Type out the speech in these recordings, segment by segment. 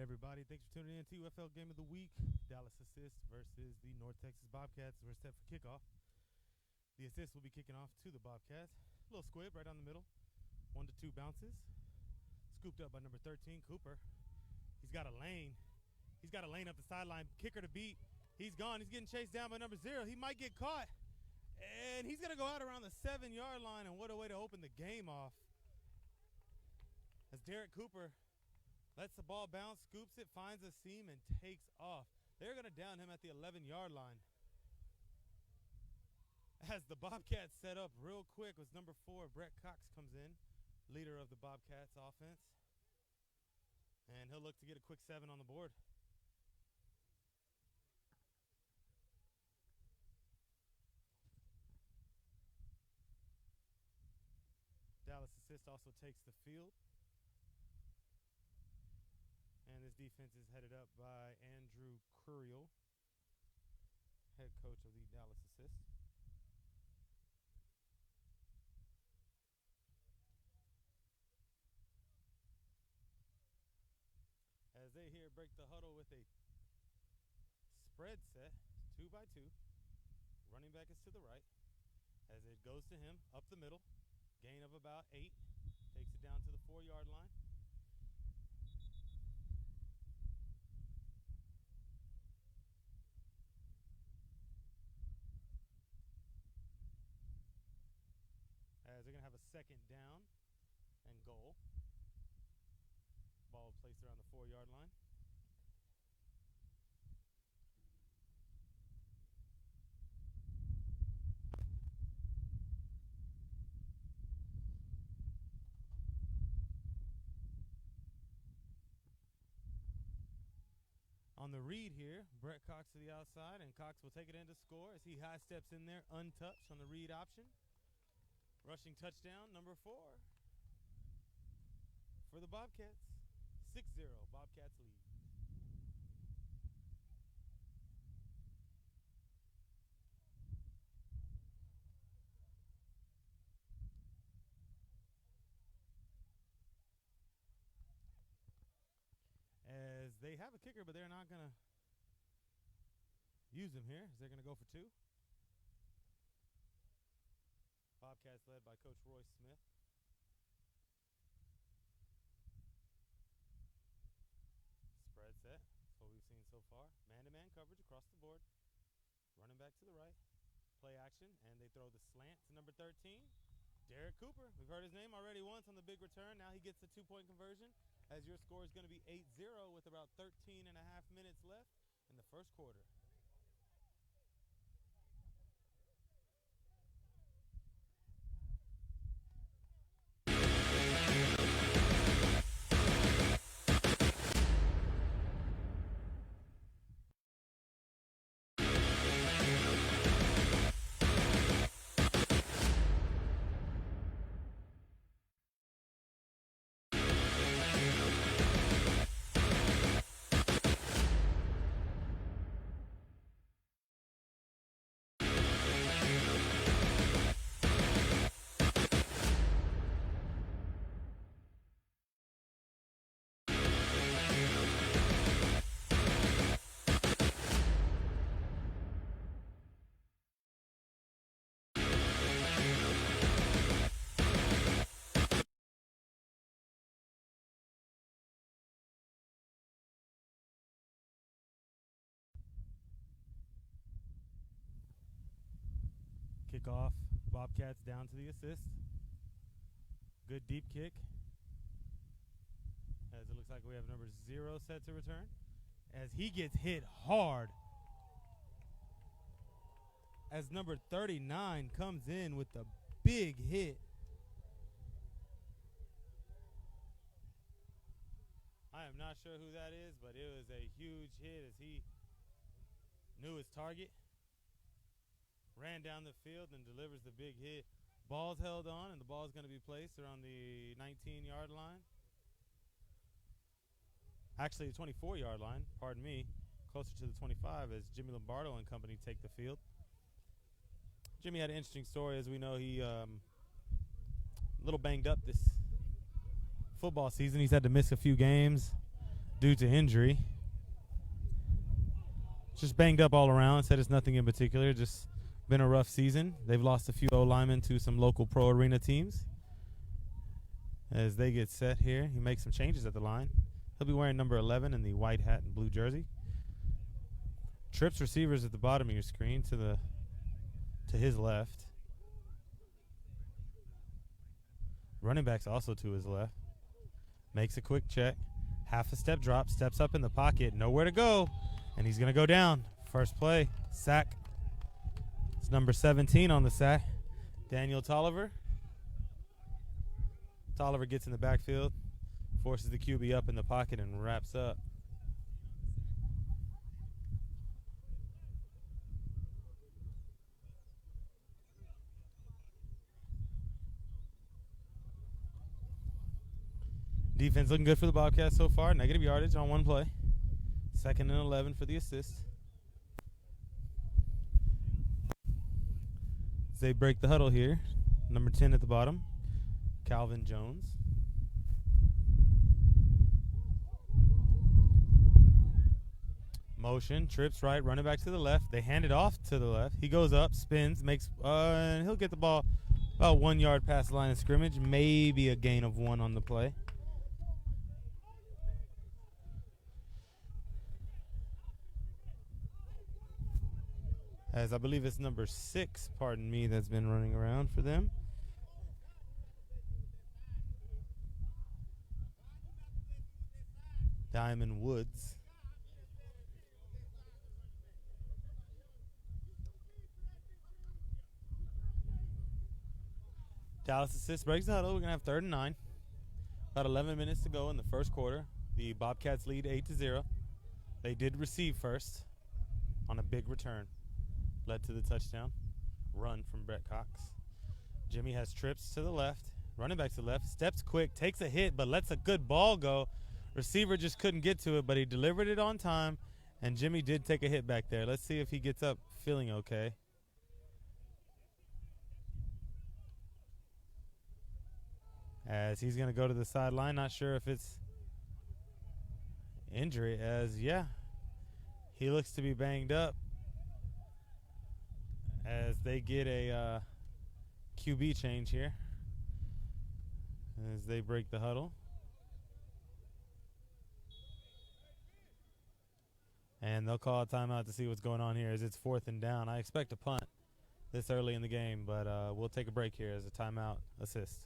everybody. Thanks for tuning in. TUFL Game of the Week. Dallas Assist versus the North Texas Bobcats. We're set for kickoff. The assist will be kicking off to the Bobcats. A little squib right on the middle. 1 to 2 bounces. Scooped up by number 13, Cooper. He's got a lane. He's got a lane up the sideline. Kicker to beat. He's gone. He's getting chased down by number 0. He might get caught. And he's going to go out around the 7-yard line. And what a way to open the game off. As Derek Cooper lets the ball bounce, scoops it, finds a seam, and takes off. They're going to down him at the 11-yard line. As the Bobcats set up real quick was number 4, Brett Cox comes in, leader of the Bobcats offense. And he'll look to get a quick 7 on the board. Dallas Assist also takes the field. And this defense is headed up by Andrew Curiel, head coach of the Dallas Assist. As they here break the huddle with a spread set, 2 by 2. Running back is to the right. As it goes to him, up the middle. Gain of about 8. Takes it down to the 4-yard line. As they're going to have a second down and goal. Ball placed around the 4-yard line. On the read here, Brett Cox to the outside, and Cox will take it in to score as he high steps in there, untouched on the read option. Rushing touchdown, number 4 for the Bobcats. 6-0, Bobcats lead. As they have a kicker, but they're not going to use him here. They're going to go for 2. Bobcats led by Coach Roy Smith. Spread set. That's what we've seen so far. Man-to-man coverage across the board. Running back to the right. Play action, and they throw the slant to number 13, Derek Cooper. We've heard his name already once on the big return. Now he gets the 2-point conversion, as your score is going to be 8-0 with about 13 and a half minutes left in the first quarter. Kickoff, Bobcats down to the assist. Good deep kick. As it looks like we have number 0 set to return. As he gets hit hard. As number 39 comes in with the big hit. I am not sure who that is, but it was a huge hit as he knew his target. Ran down the field and delivers the big hit. Ball's held on, and the ball's going to be placed around the 19-yard line. Actually, the 24-yard line, pardon me, closer to the 25 as Jimmy Lombardo and company take the field. Jimmy had an interesting story. As we know, he a little banged up this football season. He's had to miss a few games. due to injury. Just banged up all around. Said it's nothing in particular. Just been a rough season. They've lost a few O-linemen to some local pro arena teams. As they get set here, he makes some changes at the line. He'll be wearing number 11 in the white hat and blue jersey. Trips receivers at the bottom of your screen to his left. Running backs also to his left. Makes a quick check. Half a step drop. Steps up in the pocket. Nowhere to go. And he's going to go down. First play. Sack. It's number 17 on the sack. Daniel Tolliver. Tolliver gets in the backfield. Forces the QB up in the pocket and wraps up. Defense looking good for the Bobcats so far. Negative yardage on one play. 2nd and 11 for the assist. As they break the huddle here. Number 10 at the bottom. Calvin Jones. Motion, trips right, running back to the left. They hand it off to the left. He goes up, spins, makes, and he'll get the ball about 1 yard past the line of scrimmage. Maybe a gain of 1 on the play. As I believe it's number 6, pardon me, that's been running around for them. Diamond Woods. Dallas assist breaks the huddle. We're going to have 3rd and 9. About 11 minutes to go in the first quarter. The Bobcats lead 8-0. They did receive first on a big return. Led to the touchdown. Run from Brett Cox. Jimmy has trips to the left. Running back to the left. Steps quick. Takes a hit, but lets a good ball go. Receiver just couldn't get to it, but he delivered it on time. And Jimmy did take a hit back there. Let's see if he gets up feeling okay. As he's going to go to the sideline. Not sure if it's injury. As, yeah, he looks to be banged up. As they get a QB change here. As they break the huddle. And they'll call a timeout to see what's going on here as it's 4th and down. I expect a punt this early in the game, but we'll take a break here as a timeout assist.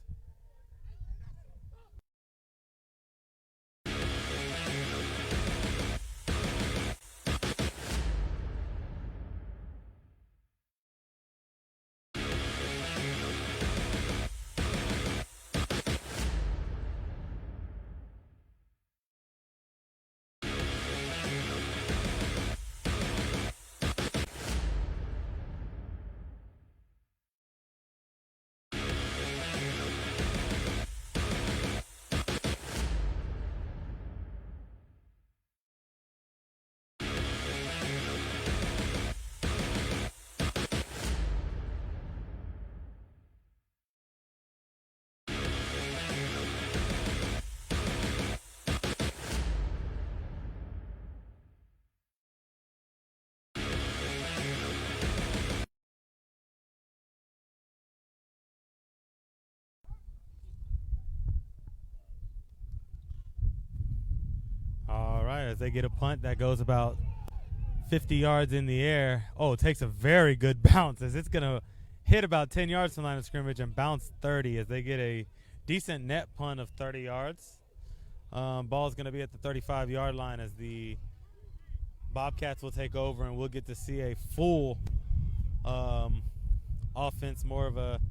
All right, as they get a punt that goes about 50 yards in the air. Oh, it takes a very good bounce as it's going to hit about 10 yards from the line of scrimmage and bounce 30 as they get a decent net punt of 30 yards. Ball's going to be at the 35-yard line as the Bobcats will take over, and we'll get to see a full offense, more of a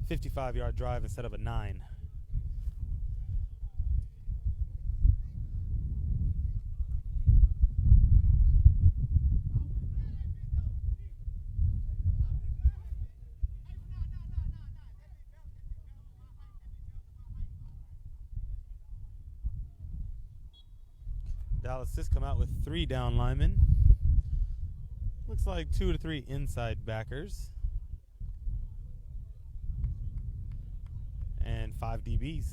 55-yard drive instead of a 9. Dallas just come out with 3 down linemen. Looks like 2 to 3 inside backers. And 5 DBs.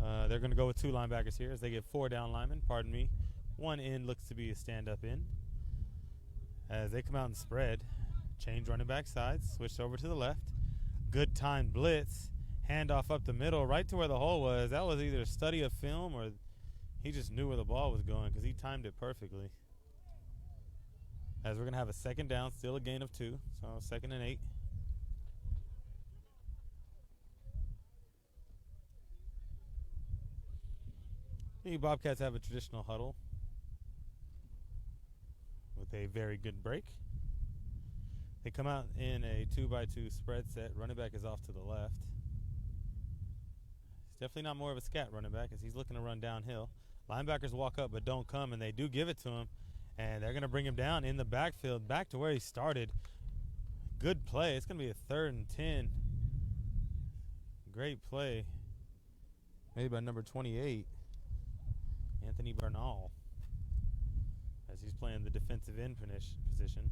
They're going to go with 2 linebackers here as they get 4 down linemen. Pardon me. 1 in looks to be a stand-up in. As they come out and spread. Change running back sides. Switch over to the left. Good time blitz. Handoff up the middle right to where the hole was. That was either a study of film or he just knew where the ball was going because he timed it perfectly. As we're going to have a 2nd down. Still a gain of 2. So 2nd and 8. The Bobcats have a traditional huddle with a very good break. They come out in a 2x2 spread set. Running back is off to the left. He's definitely not more of a scat running back as he's looking to run downhill. Linebackers walk up but don't come, and they do give it to him. And they're going to bring him down in the backfield, back to where he started. Good play. It's going to be a 3rd and 10. Great play. Made by number 28. Anthony Bernal, as he's playing the defensive end position.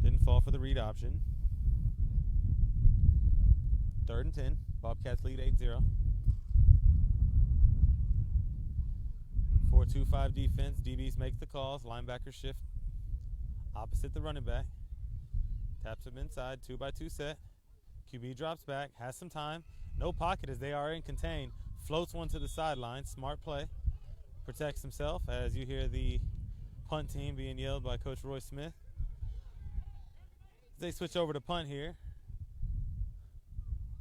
Didn't fall for the read option. 3rd and 10. Bobcats lead 8-0. 4-2-5 defense. DBs make the calls. Linebackers shift opposite the running back. Taps him inside. 2x2 set. QB drops back. Has some time. No pocket as they are in contain. Floats one to the sideline. Smart play. Protects himself as you hear the punt team being yelled by Coach Roy Smith. They switch over to punt here.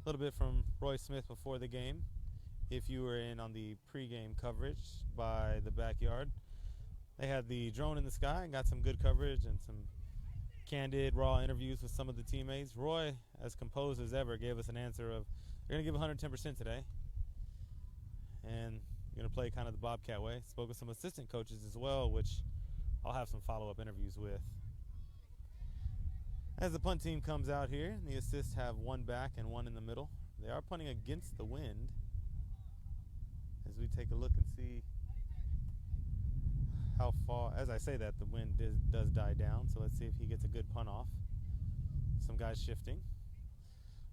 A little bit from Roy Smith before the game. If you were in on the pregame coverage by the backyard, they had the drone in the sky and got some good coverage and some candid, raw interviews with some of the teammates. Roy, as composed as ever, gave us an answer of, they're going to give 110% today. And you're going to play kind of the Bobcat way. Spoke with some assistant coaches as well, which I'll have some follow-up interviews with. As the punt team comes out here, the assists have 1 back and 1 in the middle. They are punting against the wind. As we take a look and see how far, as I say that, the wind does die down. So let's see if he gets a good punt off. Some guys shifting.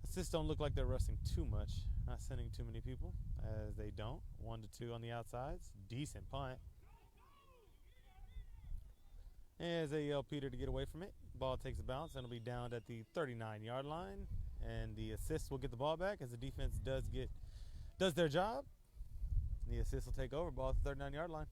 Assists don't look like they're rushing too much. Not sending too many people, as they don't. 1 to 2 on the outsides. Decent punt. As they yell Peter to get away from it. Ball takes a bounce and it'll be down at the 39-yard line. And the assist will get the ball back as the defense does their job. The assist will take over. Ball at the 39-yard line.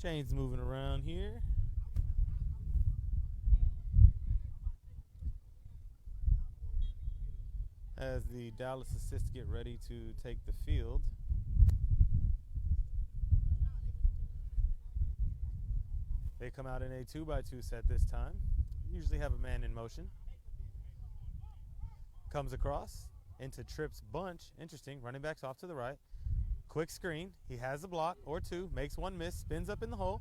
Chains moving around here. As the Dallas assists get ready to take the field. They come out in a 2x2 set this time. Usually have a man in motion. Comes across into Tripp's bunch. Interesting. Running backs off to the right. Quick screen. He has a block or 2. Makes 1 miss. Spins up in the hole.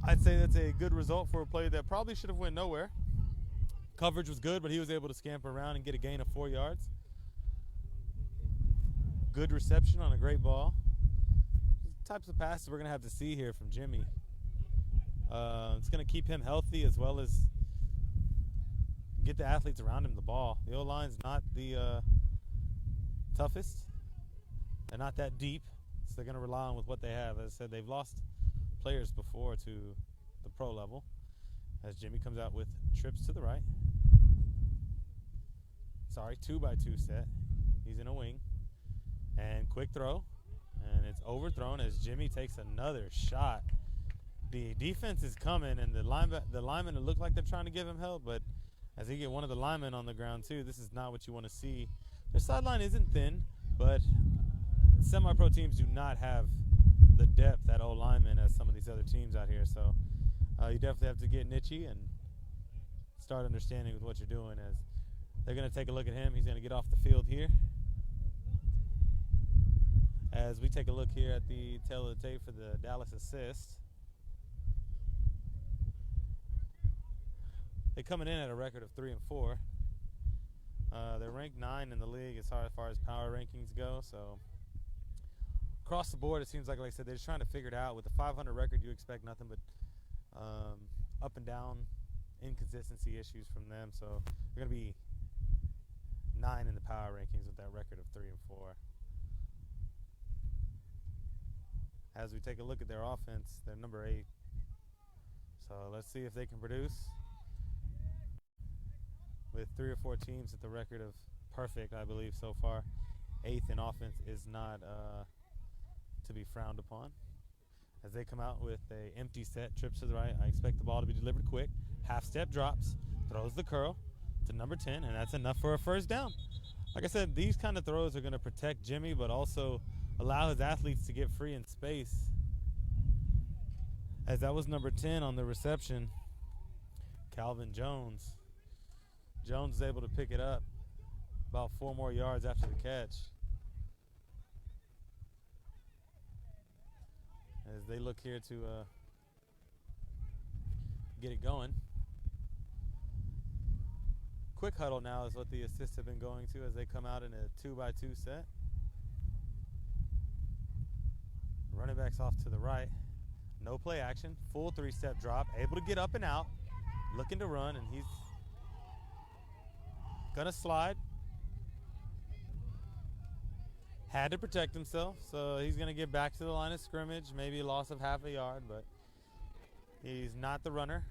I'd say that's a good result for a play that probably should have went nowhere. Coverage was good, but he was able to scamper around and get a gain of 4 yards. Good reception on a great ball. The types of passes we're going to have to see here from Jimmy. It's going to keep him healthy as well as get the athletes around him the ball. The O-line's not the toughest. They're not that deep, so they're going to rely on with what they have. As I said, they've lost players before to the pro level. As Jimmy comes out with trips to the right. Sorry, 2x2 set. He's in a wing. And quick throw. And it's overthrown as Jimmy takes another shot. The defense is coming, and the linemen look like they're trying to give him help, but as they get one of the linemen on the ground too, this is not what you want to see. Their sideline isn't thin, but semi-pro teams do not have the depth at O-lineman as some of these other teams out here. So you definitely have to get niche and start understanding with what you're doing. As they're going to take a look at him. He's going to get off the field here. As we take a look here at the tail of the tape for the Dallas assist. They're coming in at a record of 3-4. They're ranked 9 in the league as far as power rankings go. So across the board, it seems like I said, they're just trying to figure it out. With the 500 record, you expect nothing but up and down inconsistency issues from them. So they're going to be 9 in the power rankings with that record of 3-4. As we take a look at their offense, they're number 8. So let's see if they can produce. With 3 or 4 teams at the record of perfect, I believe, so far. 8th in offense is not to be frowned upon. As they come out with a empty set, trips to the right, I expect the ball to be delivered quick. Half step drops, throws the curl to number 10, and that's enough for a first down. Like I said, these kind of throws are going to protect Jimmy, but also allow his athletes to get free in space. As that was number 10 on the reception, Calvin Jones. Jones is able to pick it up about 4 more yards after the catch. As they look here to get it going. Quick huddle now is what the assists have been going to as they come out in a 2-by-2 set. Running backs off to the right. No play action. Full 3-step drop. Able to get up and out. Looking to run, and he's gonna slide. Had to protect himself, so he's gonna get back to the line of scrimmage. Maybe a loss of half a yard, but he's not the runner.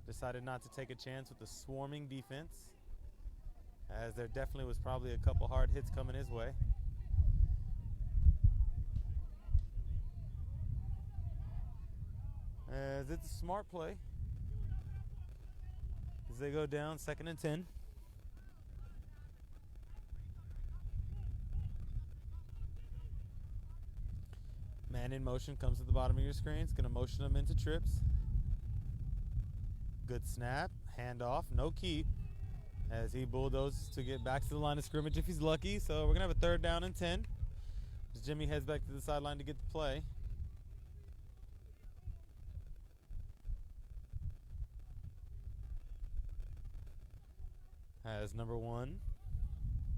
Decided not to take a chance with the swarming defense, as there definitely was probably a couple hard hits coming his way. As it's a smart play as they go down 2nd and 10. Man in motion comes to the bottom of your screen. It's going to motion them into trips. Good snap, handoff, no keep, as he bulldozes to get back to the line of scrimmage if he's lucky. So we're going to have a 3rd down and 10 as Jimmy heads back to the sideline to get the play. As number 1,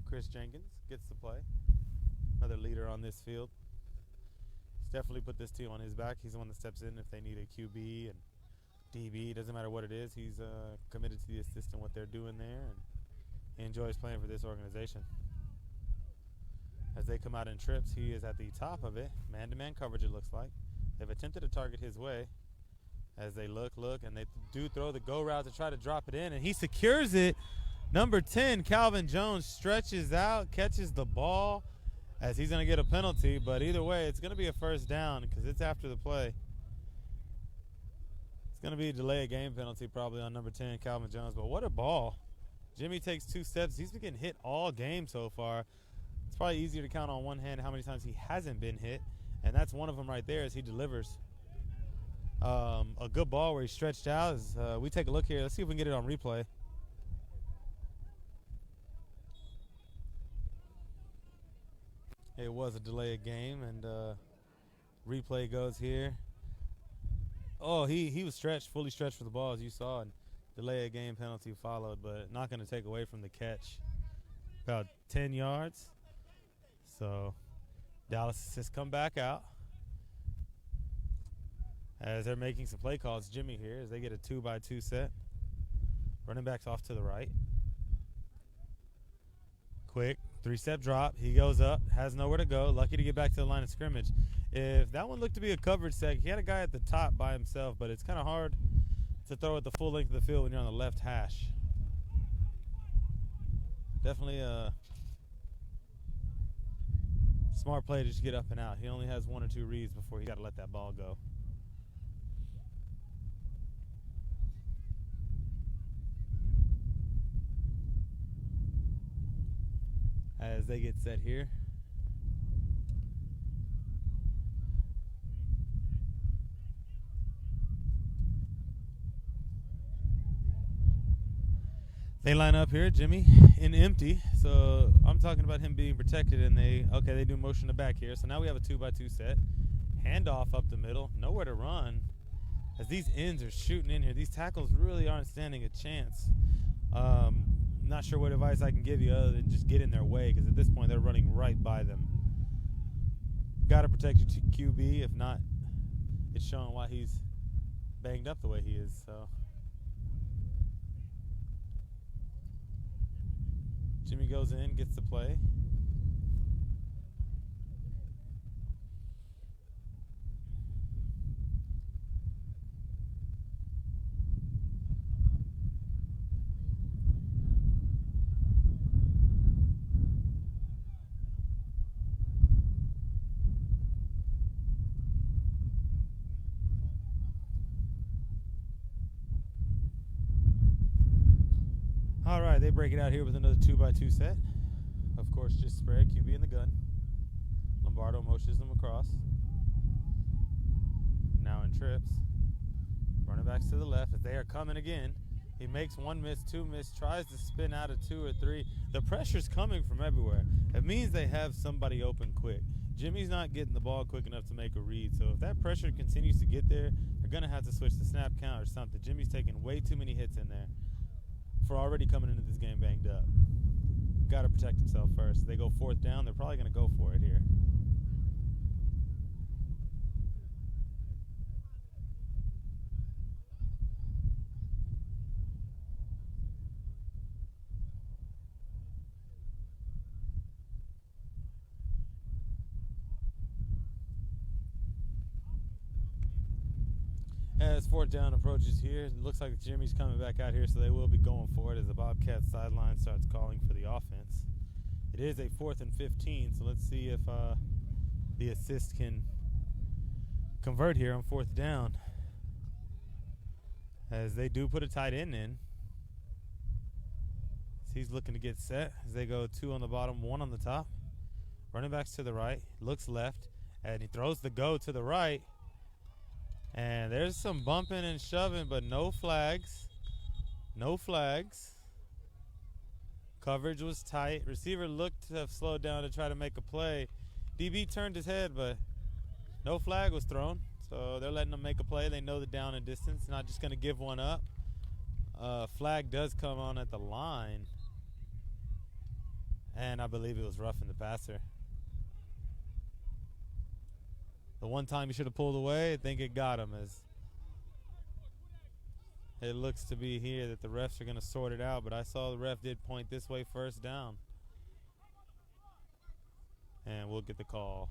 Chris Jenkins gets the play. Another leader on this field. He's definitely put this team on his back. He's the one that steps in if they need a QB and DB. Doesn't matter what it is. He's committed to the assist and what they're doing there, and he enjoys playing for this organization. As they come out in trips, he is at the top of it. Man-to-man coverage, it looks like. They've attempted to target his way. As they look, and they do throw the go route to try to drop it in, and he secures it. Number 10, Calvin Jones, stretches out, catches the ball, as he's going to get a penalty. But either way, it's going to be a first down because it's after the play. It's going to be a delay of game penalty probably on number 10, Calvin Jones. But what a ball. Jimmy takes 2 steps. He's been getting hit all game so far. It's probably easier to count on one hand how many times he hasn't been hit, and that's one of them right there as he delivers. A good ball where he stretched out. As we take a look here. Let's see if we can get it on replay. It was a delay of game, and replay goes here. Oh, he was stretched, fully stretched for the ball, as you saw, and delay of game penalty followed, but not going to take away from the catch. About 10 yards. So Dallas has come back out as they're making some play calls. Jimmy here as they get a 2-by-2 set. Running backs off to the right. Quick 3-step drop. He goes up, has nowhere to go. Lucky to get back to the line of scrimmage. If that one looked to be a coverage set, he had a guy at the top by himself, but it's kind of hard to throw at the full length of the field when you're on the left hash. Definitely a smart play to just get up and out. He only has 1 or 2 reads before he got to let that ball go. As they get set here. They line up here, Jimmy in empty. So I'm talking about him being protected, and they do motion to back here. So now we have a 2-by-2 set. Handoff up the middle, nowhere to run. As these ends are shooting in here, these tackles really aren't standing a chance. Not sure what advice I can give you other than just get in their way, because at this point they're running right by them. Got to protect your QB. If not, it's showing why he's banged up the way he is. So Jimmy goes in, gets the play. All right, they break it out here with another 2x2 set. Of course, just spread, QB in the gun. Lombardo motions them across. Now in trips. Running backs to the left as they are coming again. He makes one miss, two miss, tries to spin out of two or three. The pressure's coming from everywhere. It means they have somebody open quick. Jimmy's not getting the ball quick enough to make a read. So if that pressure continues to get there, they're going to have to switch the snap count or something. Jimmy's taking way too many hits in there for already coming into this game banged up. Got to protect himself first. They go fourth down. They're probably going to go for it here. As fourth down approaches here, it looks like Jimmy's coming back out here, so they will be going for it as the Bobcats sideline starts calling for the offense. It is a 4th and 15, so let's see if the assist can convert here on fourth down. As they do put a tight end in. So he's looking to get set as they go 2 on the bottom, 1 on the top. Running backs to the right, looks left, and he throws the go to the right. And there's some bumping and shoving, but no flags. No flags. Coverage was tight. Receiver looked to have slowed down to try to make a play. DB turned his head, but no flag was thrown. So they're letting them make a play. They know the down and distance. Not just going to give one up. Flag does come on at the line. And I believe it was roughing the passer. The one time he should have pulled away, I think it got him, as it looks to be here that the refs are going to sort it out, but I saw the ref did point this way, first down. And we'll get the call.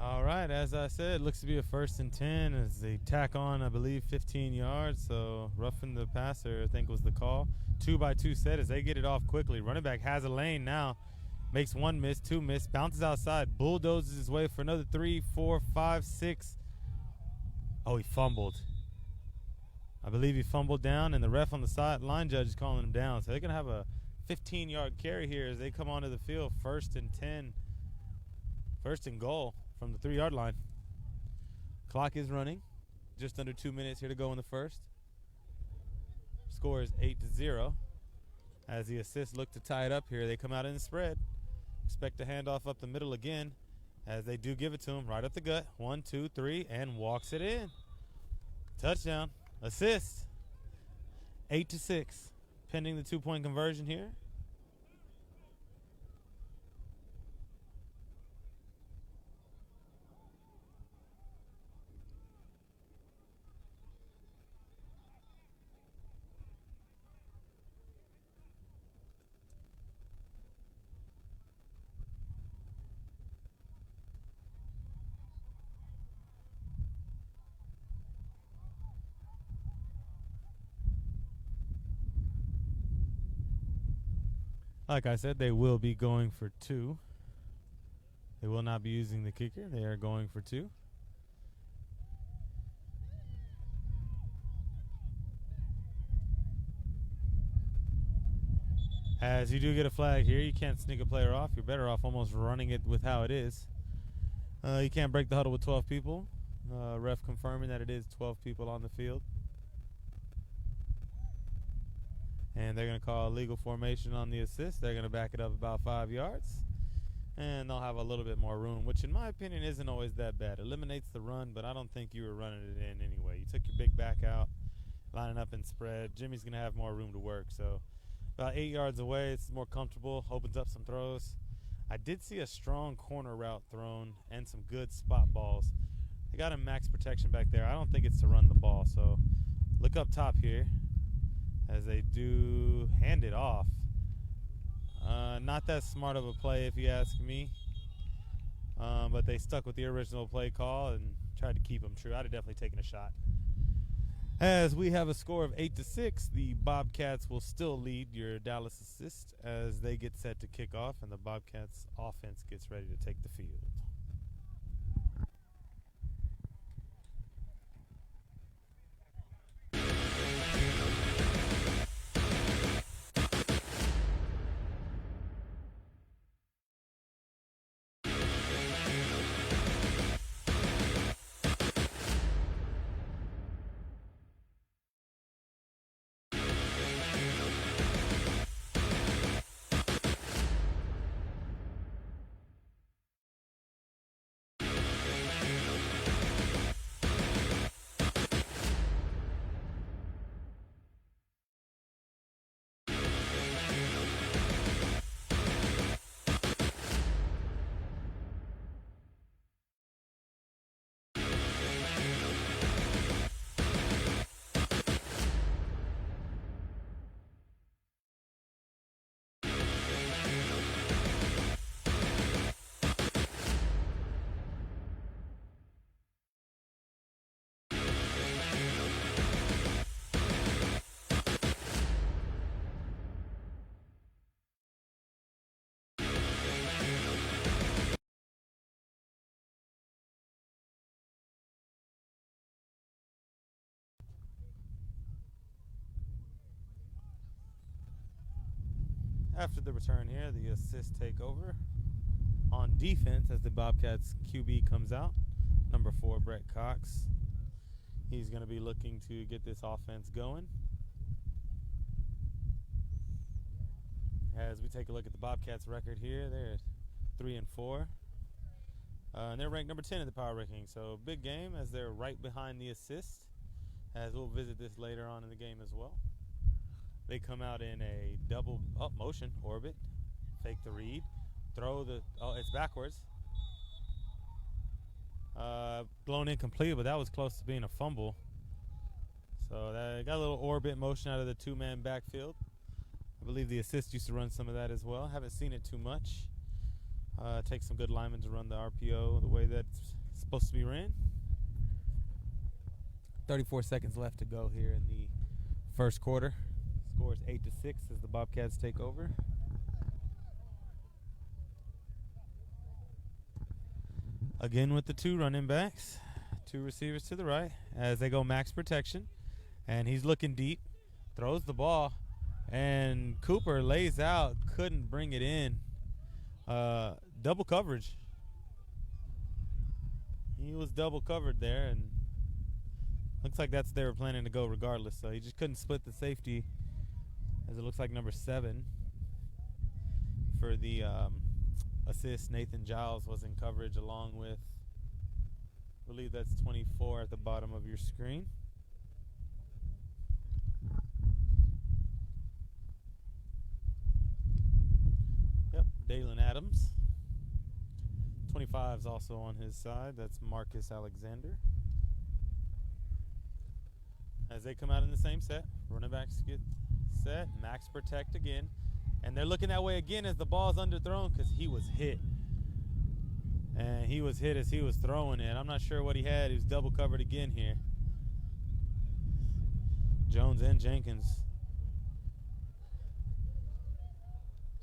All right, as I said, looks to be a 1st and 10 as they tack on, I believe, 15 yards. So roughing the passer, I think, was the call. 2x2 set as they get it off quickly. Running back has a lane now. Makes 1 miss, 2 miss, bounces outside, bulldozes his way for another 3, 4, 5, 6. Oh, he fumbled. I believe he fumbled down, and the ref on the sideline judge is calling him down. So they're going to have a 15-yard carry here as they come onto the field, 1st and 10. 1st and goal from the 3-yard line. Clock is running. Just under 2 minutes here to go in the first. Score is 8-0. As the assists look to tie it up here, they come out in the spread. Expect a handoff up the middle again, as they do give it to him right up the gut. 1, 2, 3, and walks it in. Touchdown. Assist. 8-6. Pending the 2-point conversion here. Like I said, they will be going for 2. They will not be using the kicker. They are going for 2. As you do get a flag here, you can't sneak a player off. You're better off almost running it with how it is. You can't break the huddle with 12 people. Ref confirming that it is 12 people on the field. And they're going to call a legal formation on the assist. They're going to back it up about 5 yards. And they'll have a little bit more room, which in my opinion isn't always that bad. Eliminates the run, but I don't think you were running it in anyway. You took your big back out, lining up in spread. Jimmy's going to have more room to work. So about 8 yards away, it's more comfortable, opens up some throws. I did see a strong corner route thrown and some good spot balls. They got him max protection back there. I don't think it's to run the ball. So look up top here as they do hand it off. Not that smart of a play if you ask me. But they stuck with the original play call and tried to keep them true. I'd have definitely taken a shot. As we have a score of 8-6, the Bobcats will still lead your Dallas assist as they get set to kick off and the Bobcats offense gets ready to take the field. After the return here, the assist takeover on defense as the Bobcats QB comes out. Number 4, Brett Cox. He's going to be looking to get this offense going. As we take a look at the Bobcats record here, they're 3-4. And they're ranked number 10 in the power ranking. So big game as they're right behind the assist. As we'll visit this later on in the game as well. They come out in a double up motion orbit, fake the read, throw the, it's backwards. Blown incomplete, but that was close to being a fumble. So they got a little orbit motion out of the 2-man backfield. I believe the assist used to run some of that as well. Haven't seen it too much. Takes some good linemen to run the RPO the way that's supposed to be ran. 34 seconds left to go here in the first quarter. Score is 8-6 as the Bobcats take over. Again with the 2 running backs, 2 receivers to the right as they go max protection. And he's looking deep, throws the ball, and Cooper lays out, couldn't bring it in. Double coverage. He was double covered there, and looks like they were planning to go regardless. So he just couldn't split the safety. As it looks like number 7 for the assist, Nathan Giles was in coverage along with, I believe that's 24 at the bottom of your screen. Yep, Dalen Adams. 25 is also on his side. That's Marcus Alexander. As they come out in the same set, running backs get set, max protect again, and they're looking that way again as the ball's underthrown because he was hit. And he was hit as he was throwing it. I'm not sure what he had. He was double covered again here. Jones and Jenkins.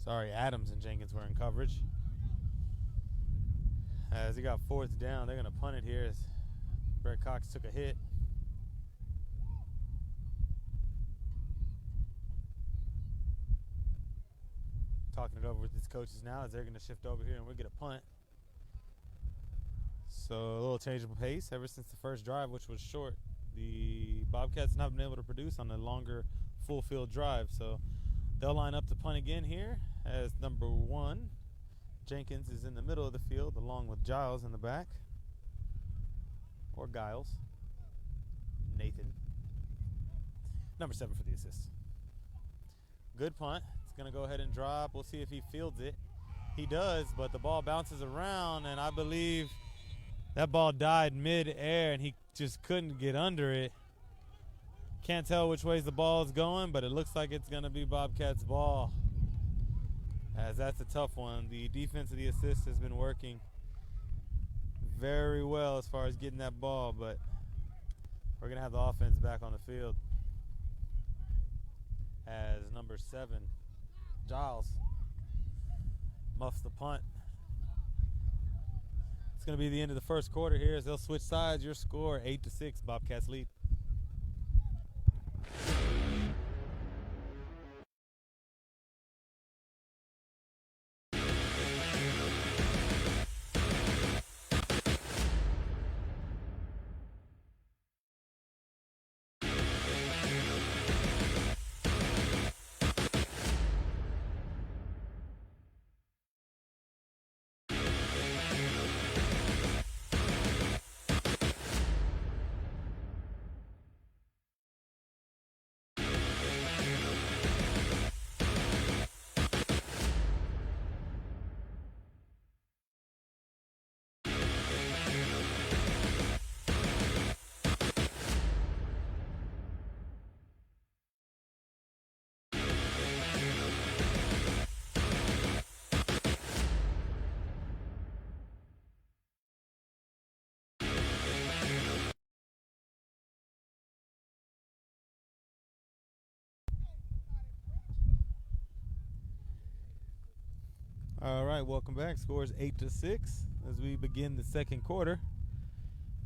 Sorry, Adams and Jenkins were in coverage. As he got fourth down, they're going to punt it here as Brett Cox took a hit. Talking it over with his coaches now as they're going to shift over here and we'll get a punt. So a little change of pace ever since the first drive, which was short. The Bobcats have not been able to produce on the longer full field drive. So they'll line up to punt again here as number 1, Jenkins, is in the middle of the field along with Giles in the back. Or Giles. Nathan. Number 7 for the assist. Good punt. It's going to go ahead and drop. We'll see if he fields it. He does, but the ball bounces around, and I believe that ball died mid-air, and he just couldn't get under it. Can't tell which way the ball is going, but it looks like it's going to be Bobcats' ball, as that's a tough one. The defense of the assist has been working very well as far as getting that ball, but we're going to have the offense back on the field as number 7, Giles, muffs the punt. It's going to be the end of the first quarter here as they'll switch sides. Your score, 8-6, Bobcats lead. All right, welcome back. Score is 8-6 as we begin the second quarter.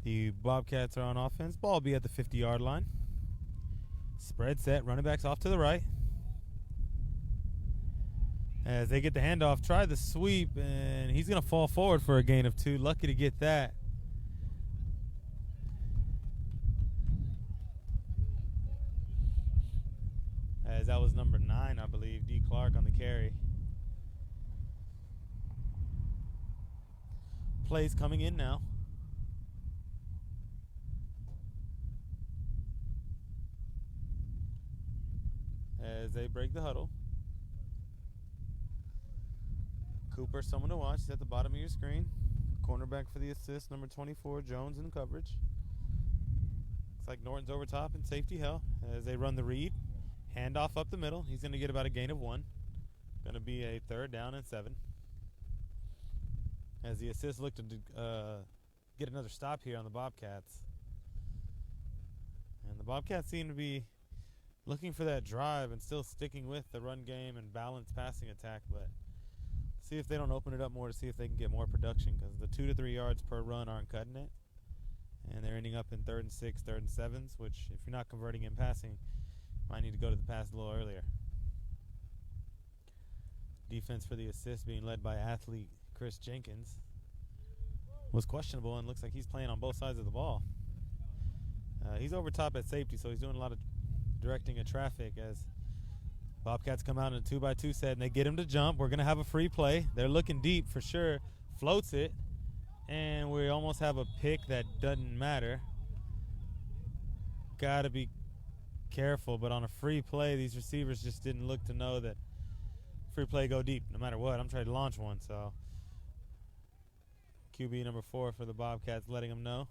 The Bobcats are on offense. Ball will be at the 50-yard line. Spread set. Running backs off to the right. As they get the handoff, try the sweep, and he's going to fall forward for a gain of 2. Lucky to get that. As that was number 9, I believe, D. Clark on the carry. Plays coming in now. As they break the huddle. Cooper, someone to watch. He's at the bottom of your screen. Cornerback for the assist, number 24, Jones in coverage. Looks like Norton's over top and safety hell as they run the read. Handoff up the middle. He's going to get about a gain of 1. Going to be a 3rd down and 7. As the assist looked to get another stop here on the Bobcats. And the Bobcats seem to be looking for that drive and still sticking with the run game and balanced passing attack, but see if they don't open it up more to see if they can get more production, because the 2 to 3 yards per run aren't cutting it. And they're ending up in 3rd and 6, 3rd and 7s, which if you're not converting in passing, might need to go to the pass a little earlier. Defense for the assist being led by athlete Chris Jenkins was questionable and looks like he's playing on both sides of the ball. He's over top at safety, so he's doing a lot of directing of traffic as Bobcats come out in a 2x2 set and they get him to jump. We're going to have a free play. They're looking deep for sure. Floats it, and we almost have a pick that doesn't matter. Got to be careful, but on a free play, these receivers just didn't look to know that free play go deep no matter what. I'm trying to launch one, so QB number 4 for the Bobcats letting them know.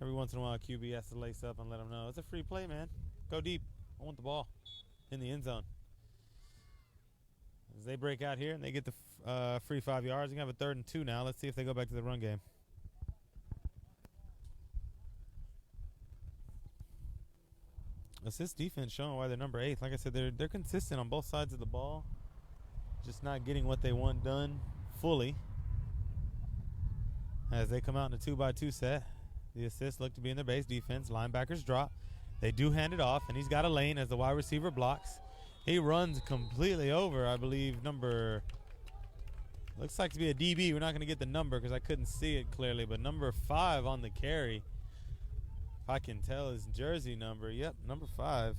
Every once in a while, QB has to lace up and let them know. It's a free play, man. Go deep. I want the ball in the end zone. As they break out here and they get the free 5 yards, you have a 3rd and 2 now. Let's see if they go back to the run game. Assist defense showing why they're number 8. Like I said, they're consistent on both sides of the ball. Just not getting what they want done fully. As they come out in a 2x2 set, the assists look to be in their base defense. Linebackers drop. They do hand it off, and he's got a lane as the wide receiver blocks. He runs completely over, I believe, number, looks like to be a DB. We're not going to get the number because I couldn't see it clearly, but number 5 on the carry. If I can tell his jersey number. Yep, number 5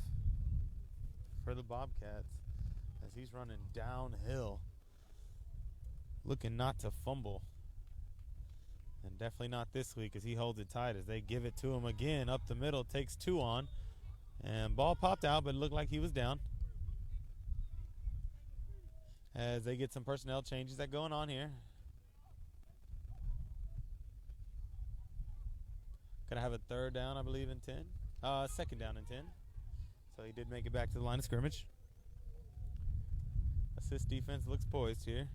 for the Bobcats as he's running downhill, looking not to fumble. And definitely not this week as he holds it tight as they give it to him again up the middle, takes 2 on. And ball popped out, but it looked like he was down. As they get some personnel changes that going on here. Gonna have a 3rd down, I believe, in 10. 2nd down and 10. So he did make it back to the line of scrimmage. Assist defense looks poised here.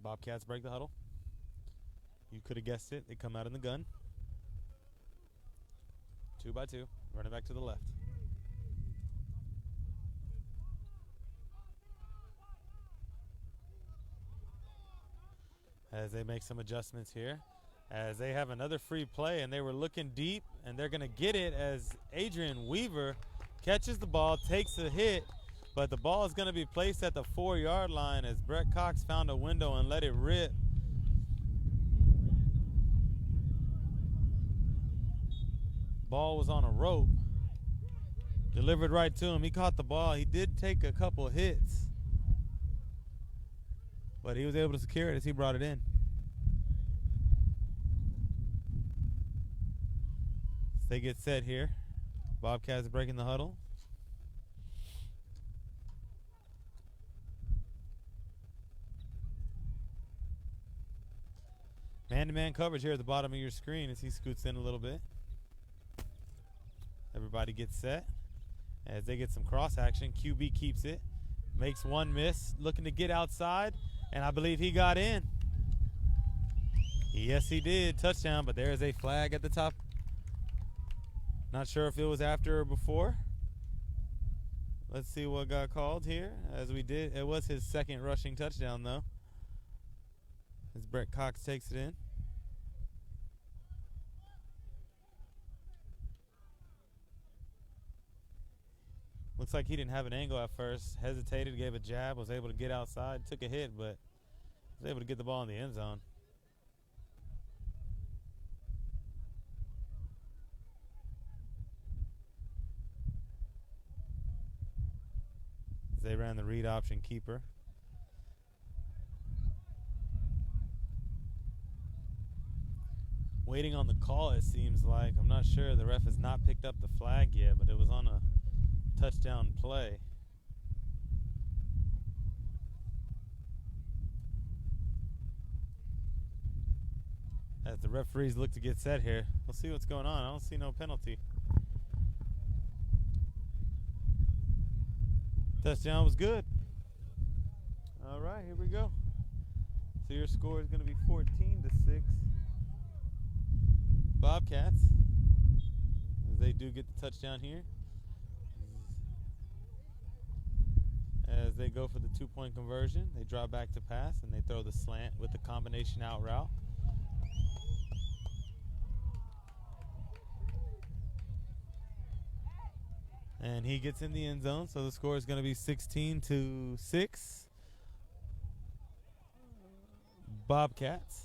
Bobcats break the huddle. You could have guessed it. They come out in the gun. 2x2. Running back to the left. As they make some adjustments here. As they have another free play, and they were looking deep, and they're going to get it as Adrian Weaver catches the ball, takes a hit, but the ball is going to be placed at the 4-yard line as Brett Cox found a window and let it rip. Ball was on a rope. Delivered right to him. He caught the ball. He did take a couple hits, but he was able to secure it as he brought it in. So they get set here. Bobcats breaking the huddle. Man-to-man coverage here at the bottom of your screen as he scoots in a little bit. Everybody gets set. As they get some cross action, QB keeps it. Makes one miss, looking to get outside, and I believe he got in. Yes, he did. Touchdown, but there is a flag at the top. Not sure if it was after or before. Let's see what got called here. As we did, it was his 2nd rushing touchdown, though. As Brett Cox takes it in. Looks like he didn't have an angle at first. Hesitated, gave a jab, was able to get outside, took a hit, but was able to get the ball in the end zone. As they ran the read option keeper. Waiting on the call, it seems like. I'm not sure. The ref has not picked up the flag yet, but it was on a touchdown play. As the referees look to get set here. We'll see what's going on. I don't see no penalty. Touchdown was good. All right, here we go. So your score is going to be 14-6. Bobcats, as they do get the touchdown here. As they go for the 2-point conversion, they draw back to pass, and they throw the slant with the combination out route. And he gets in the end zone, so the score is going to be 16-6. Bobcats.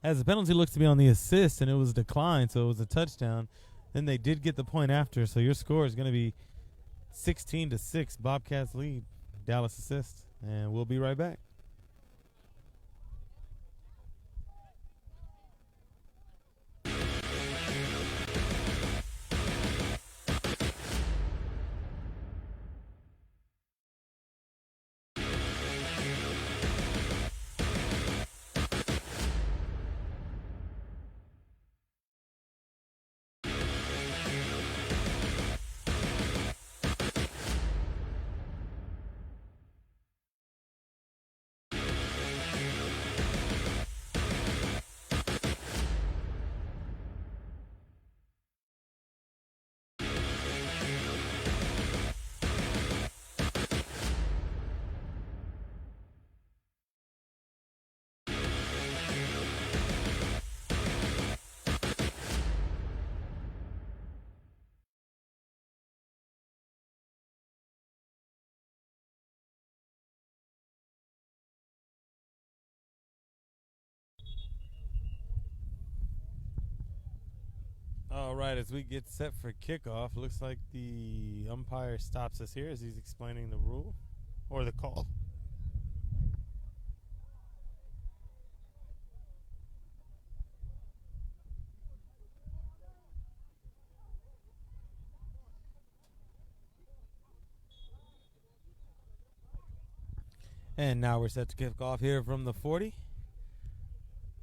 As the penalty looks to be on the assist, and it was declined, so it was a touchdown. Then they did get the point after, so your score is going to be 16-6. Bobcats lead. Dallas assist, and we'll be right back. All right, as we get set for kickoff, looks like the umpire stops us here as he's explaining the rule or the call. And now we're set to kick off here from the 40.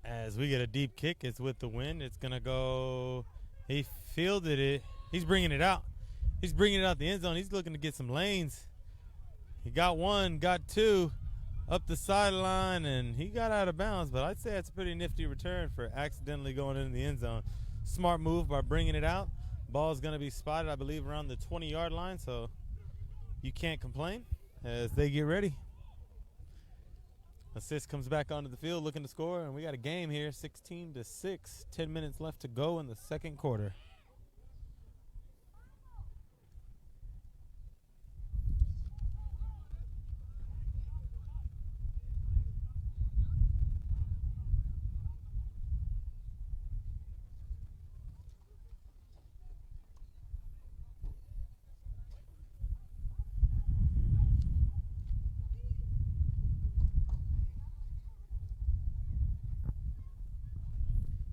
As we get a deep kick, it's with the wind. It's going to go. He fielded it. He's bringing it out. He's bringing it out the end zone. He's looking to get some lanes. He got one, got two, up the sideline, and he got out of bounds. But I'd say that's a pretty nifty return for accidentally going into the end zone. Smart move by bringing it out. Ball's going to be spotted, I believe, around the 20-yard line, so you can't complain as they get ready. Assist comes back onto the field looking to score, and we got a game here, 16-6. 10 minutes left to go in the second quarter.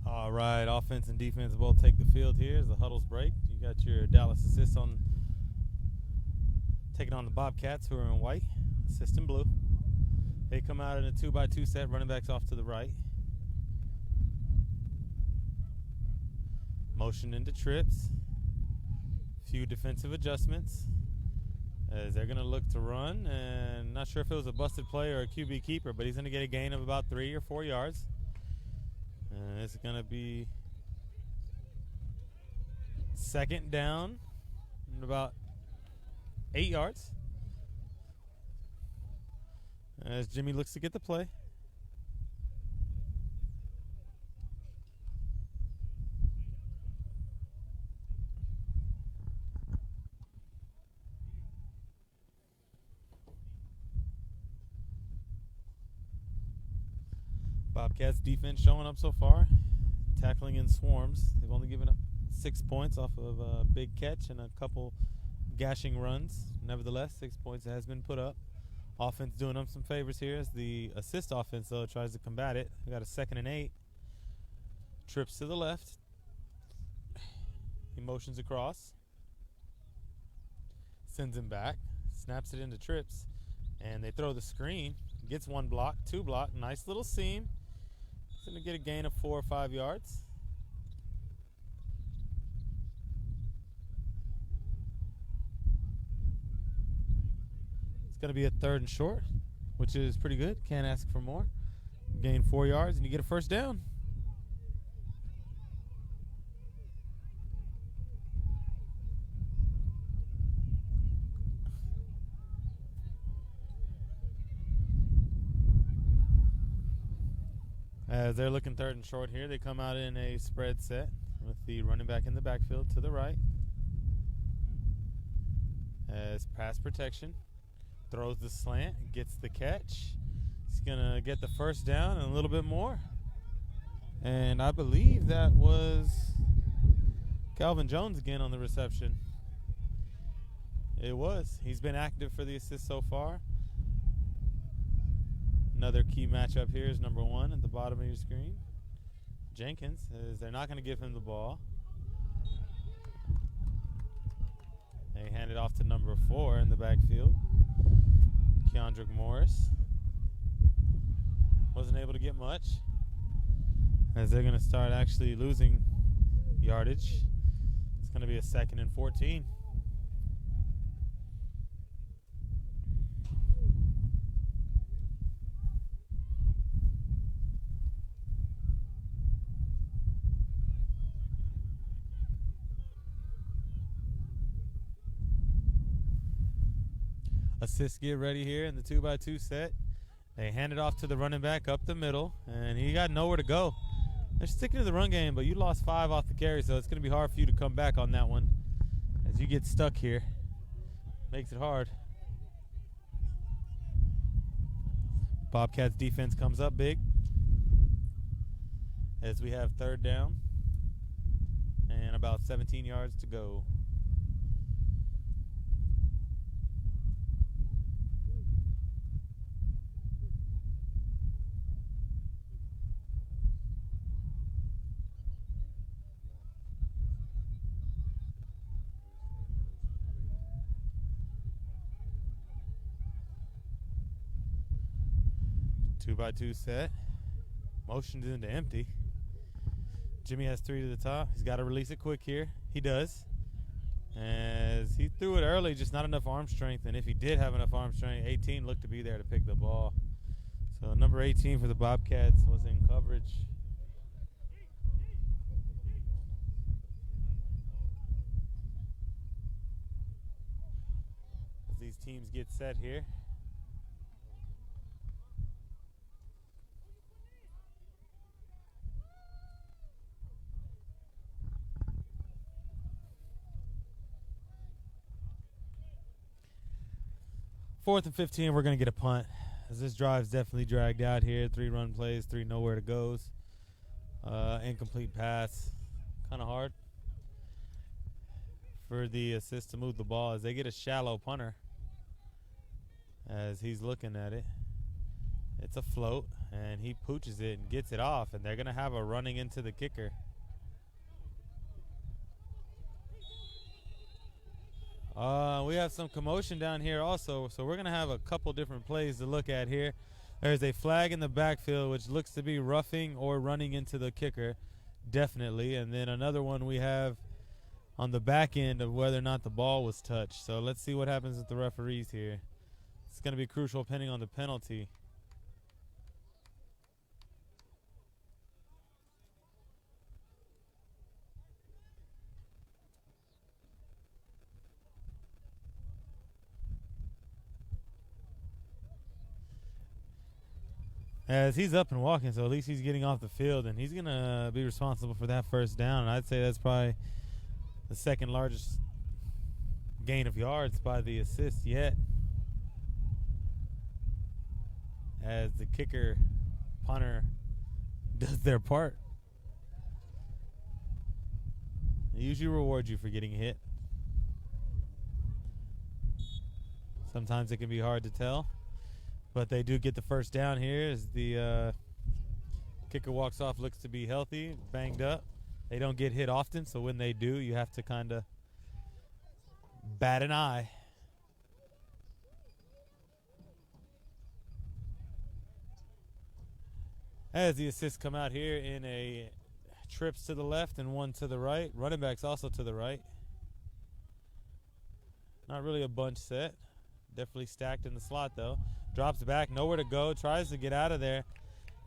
All right, offense and defense both take the field here as the huddles break. You got your Dallas assists on taking on the Bobcats, who are in white, assist in blue. They come out in a 2x2 set, running backs off to the right. Motion into trips. Few defensive adjustments as they're going to look to run. And not sure if it was a busted play or a QB keeper, but he's going to get a gain of about 3 or 4 yards. And it's going to be second down and about 8 yards as Jimmy looks to get the play. Bobcats defense showing up so far, tackling in swarms. They've only given up 6 points off of a big catch and a couple gashing runs. Nevertheless, 6 points has been put up. Offense doing them some favors here as the assist offense, though, tries to combat it. We got a 2nd and 8. Trips to the left. He motions across. Sends him back. Snaps it into trips. And they throw the screen. Gets 1 block, 2 block. Nice little seam. He's going to get a gain of 4 or 5 yards. It's going to be a 3rd and short, which is pretty good. Can't ask for more. Gain 4 yards, and you get a first down. As they're looking 3rd and short here, they come out in a spread set with the running back in the backfield to the right. As pass protection, throws the slant, gets the catch. He's going to get the first down and a little bit more. And I believe that was Calvin Jones again on the reception. It was. He's been active for the assist so far. Another key matchup here is number 1 at the bottom of your screen. Jenkins, as they're not going to give him the ball. They hand it off to number 4 in the backfield. Keandrick Morris. Wasn't able to get much as they're going to start actually losing yardage. It's going to be a 2nd and 14. Assists get ready here in the 2x2 set. They hand it off to the running back up the middle, and he got nowhere to go. They're sticking to the run game, but you lost 5 off the carry, so it's going to be hard for you to come back on that one as you get stuck here. Makes it hard. Bobcats defense comes up big as we have 3rd down And about 17 yards to go. Two by two set. Motioned into empty. Jimmy has 3 to the top. He's got to release it quick here. He does. As he threw it early, just not enough arm strength. And if he did have enough arm strength, 18 looked to be there to pick the ball. So number 18 for the Bobcats was in coverage. As these teams get set here. Fourth and 15, we're going to get a punt. As this drive's definitely dragged out here. 3 run plays, 3 nowhere to goes. Incomplete pass. Kind of hard for the assist to move the ball as they get a shallow punter. As he's looking at it. It's a float, and he pooches it and gets it off, and they're going to have a running into the kicker. We have some commotion down here also, so we're going to have a couple different plays to look at here. There's a flag in the backfield, which looks to be roughing or running into the kicker, definitely. And then another one we have on the back end of whether or not the ball was touched. So let's see what happens with the referees here. It's going to be crucial depending on the penalty. As he's up and walking, so at least he's getting off the field, and he's going to be responsible for that first down. And I'd say that's probably the second largest gain of yards by the assist yet. As the kicker, punter, does their part. They usually reward you for getting hit. Sometimes it can be hard to tell. But they do get the first down here as the kicker walks off, looks to be healthy, banged up. They don't get hit often, so when they do, you have to kind of bat an eye. As the assists come out here in a trips to the left and one to the right. Running backs also to the right. Not really a bunch set. Definitely stacked in the slot, though. Drops back, nowhere to go, tries to get out of there.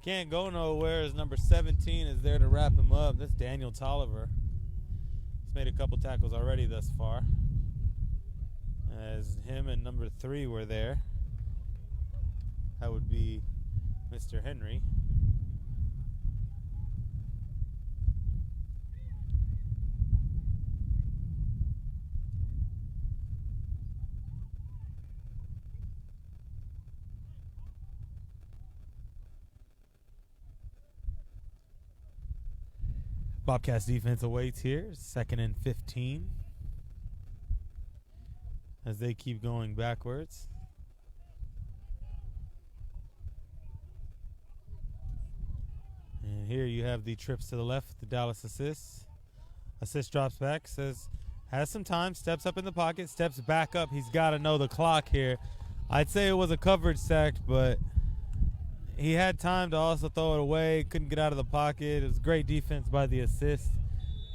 Can't go nowhere as number 17 is there to wrap him up. That's Daniel Tolliver. He's made a couple tackles already thus far. As him and number 3 were there. That would be Mr. Henry. Bobcats defense awaits here. 2nd and 15. As they keep going backwards. And here you have the trips to the left, the Dallas assists. Assist drops back, has some time, steps up in the pocket, steps back up. He's got to know the clock here. I'd say it was a coverage sack, but he had time to also throw it away. Couldn't get out of the pocket. It was great defense by the assist.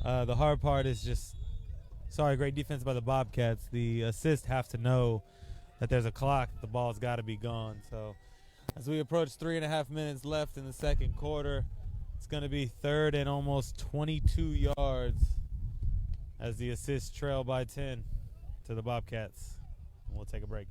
The hard part is great defense by the Bobcats. The assist have to know that there's a clock. The ball's got to be gone. So as we approach 3.5 minutes left in the second quarter, it's going to be 3rd and almost 22 yards as the assists trail by 10 to the Bobcats. And we'll take a break.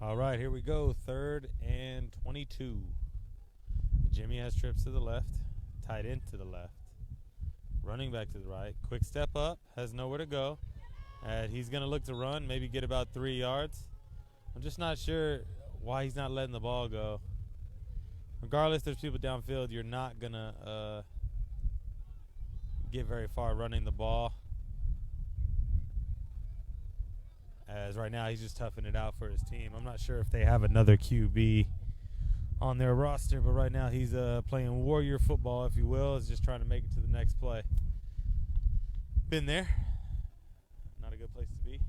All right, here we go. 3rd and 22. Jimmy has trips to the left, tight end to the left, running back to the right. Quick step up, has nowhere to go. He's going to look to run, maybe get about 3 yards. I'm just not sure why he's not letting the ball go. Regardless, there's people downfield. You're not going to get very far running the ball. As right now, he's just toughing it out for his team. I'm not sure if they have another QB on their roster, but right now he's playing warrior football, if you will. Is just trying to make it to the next play. Been there. Not a good place to be.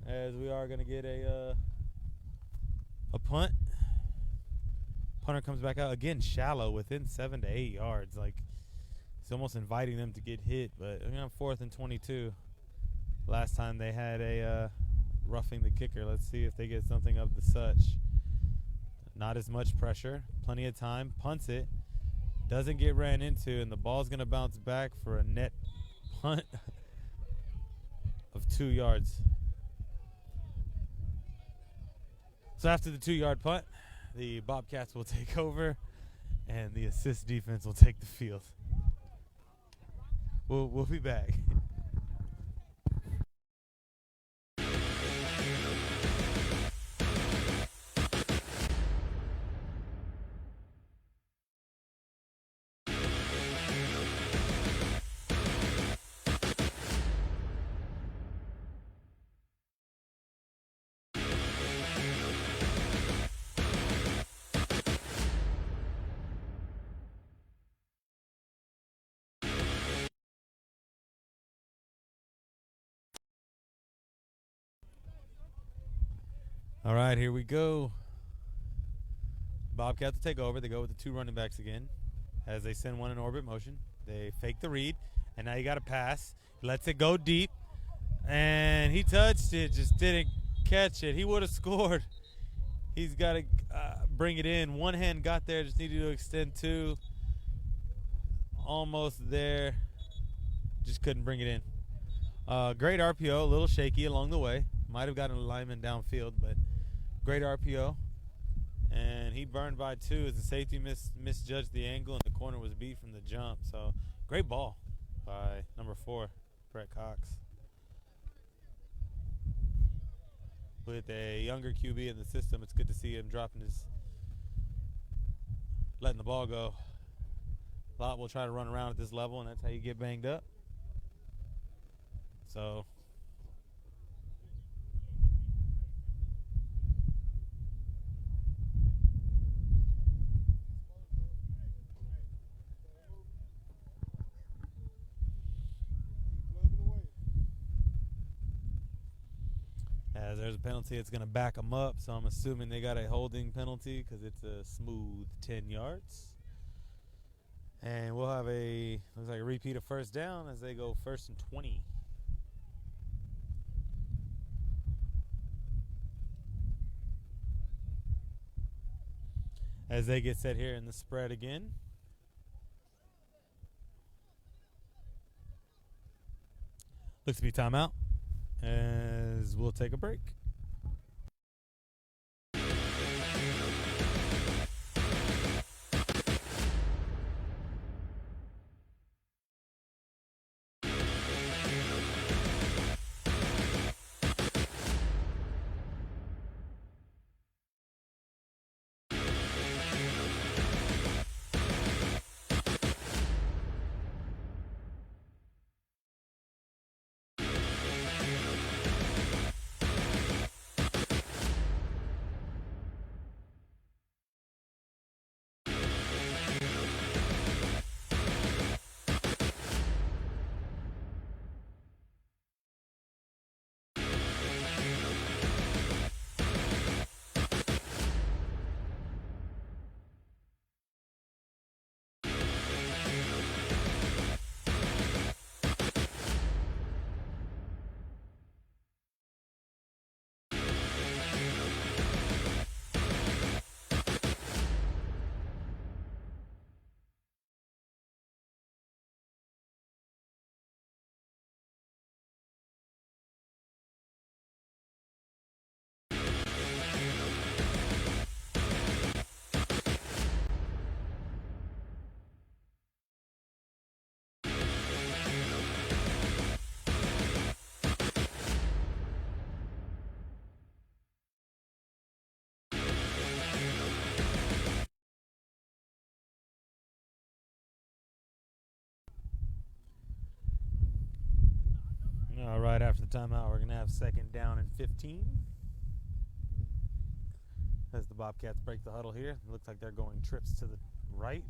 As we are going to get a punt. Punter comes back out again, shallow, within 7 to 8 yards. Like, it's almost inviting them to get hit. But I mean, on 4th and 22. Last time they had a roughing the kicker. Let's see if they get something of the such. Not as much pressure. Plenty of time. Punts it. Doesn't get ran into, and the ball's going to bounce back for a net punt of 2 yards. So after the 2-yard punt, the Bobcats will take over, and the assist defense will take the field. We'll be back. All right, here we go. Bobcats will take over. They go with the 2 running backs again as they send one in orbit motion. They fake the read, and now you got to pass. Lets it go deep, and he touched it, just didn't catch it. He would have scored. He's got to bring it in. One hand got there, just needed to extend 2. Almost there. Just couldn't bring it in. Great RPO, a little shaky along the way. Might have gotten a lineman downfield, but great RPO. And he burned by 2 as the safety misjudged the angle, and the corner was beat from the jump. So great ball by number 4, Brett Cox. With a younger QB in the system, it's good to see him letting the ball go. A lot will try to run around at this level, and that's how you get banged up. So as there's a penalty, it's going to back them up. So I'm assuming they got a holding penalty because it's a smooth 10 yards. And we'll have looks like a repeat of first down as they go 1st and 20. As they get set here in the spread again. Looks to be timeout as we'll take a break. All right, after the timeout, we're going to have second down and 15. As the Bobcats break the huddle here. It looks like they're going trips to the right.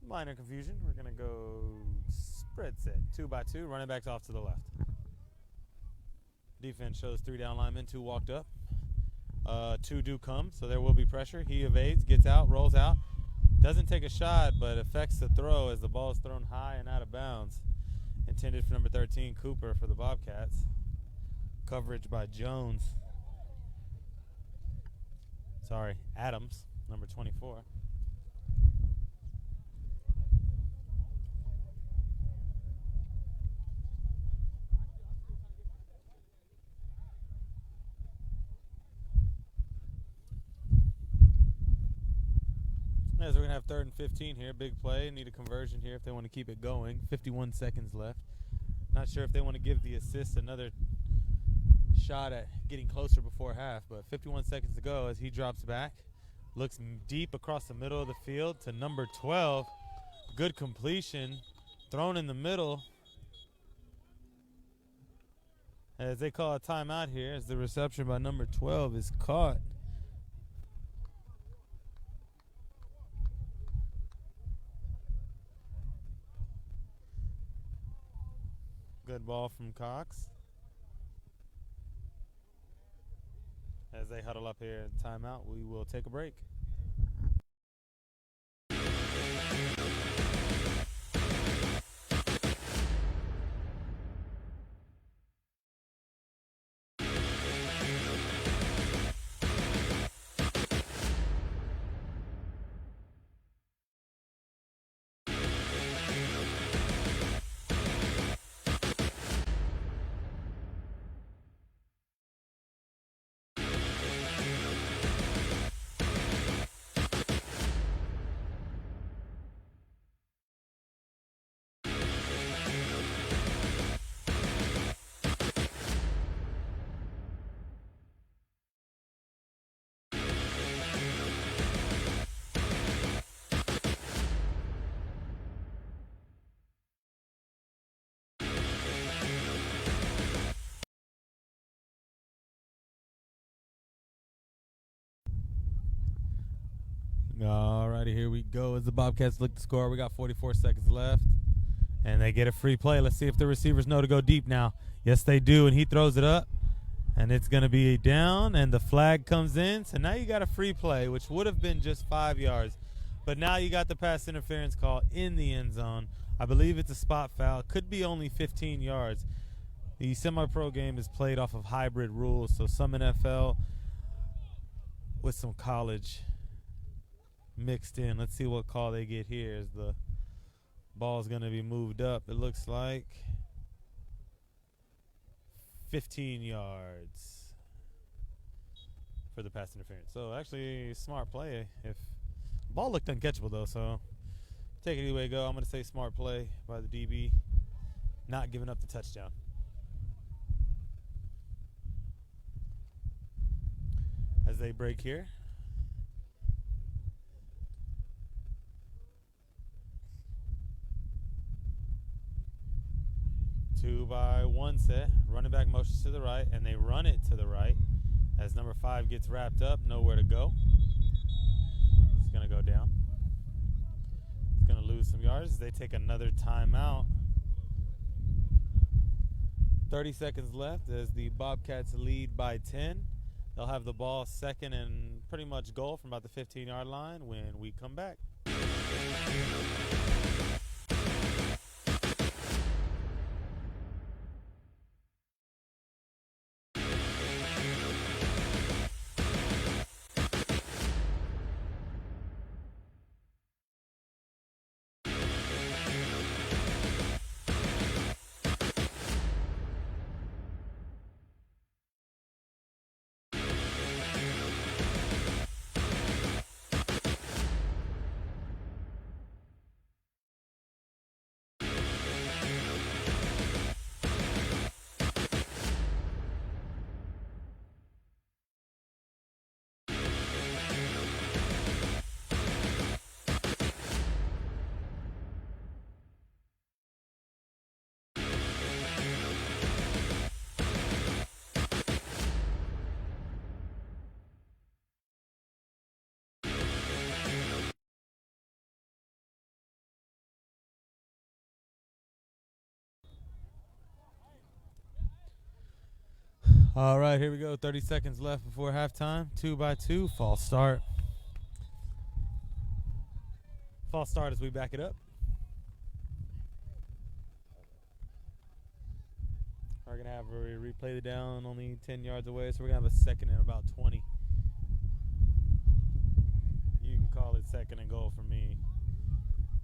Minor confusion. We're going to go spread set. 2-by-2. Running backs off to the left. Defense shows 3 down linemen. 2 walked up. 2 do come, so there will be pressure. He evades, gets out, rolls out. Doesn't take a shot, but affects the throw as the ball is thrown high and out of bounds. Intended for number 13, Cooper, for the Bobcats. Coverage by Jones. Sorry, Adams, number 24. As we're going to have 3rd and 15 here. Big play. Need a conversion here if they want to keep it going. 51 seconds left. Not sure if they want to give the assist another shot at getting closer before half, but 51 seconds to go as he drops back. Looks deep across the middle of the field to number 12. Good completion. Thrown in the middle. As they call a timeout here as the reception by number 12 is caught. Good ball from Cox. As they huddle up here in timeout, we will take a break. Alrighty, here we go as the Bobcats look to score. We got 44 seconds left, and they get a free play. Let's see if the receivers know to go deep now. Yes, they do, and he throws it up, and it's going to be down, and the flag comes in. So now you got a free play, which would have been just 5 yards, but now you got the pass interference call in the end zone. I believe it's a spot foul. Could be only 15 yards. The semi-pro game is played off of hybrid rules, so some NFL with some college mixed in. Let's see what call they get here as the ball's going to be moved up. It looks like 15 yards for the pass interference. So actually smart play. If the ball looked uncatchable though, so take it either way you go. I'm going to say smart play by the DB, not giving up the touchdown. As they break here. 2-by-1 set. Running back motions to the right, and they run it to the right as number 5 gets wrapped up, nowhere to go. It's going to go down. It's going to lose some yards. They take another timeout. 30 seconds left as the Bobcats lead by 10. They'll have the ball second and pretty much goal from about the 15-yard line when we come back. All right, here we go. 30 seconds left before halftime. 2x2, false start. False start as we back it up. We're going to have a replay the down only 10 yards away, so we're going to have a second and about 20. You can call it second and goal for me.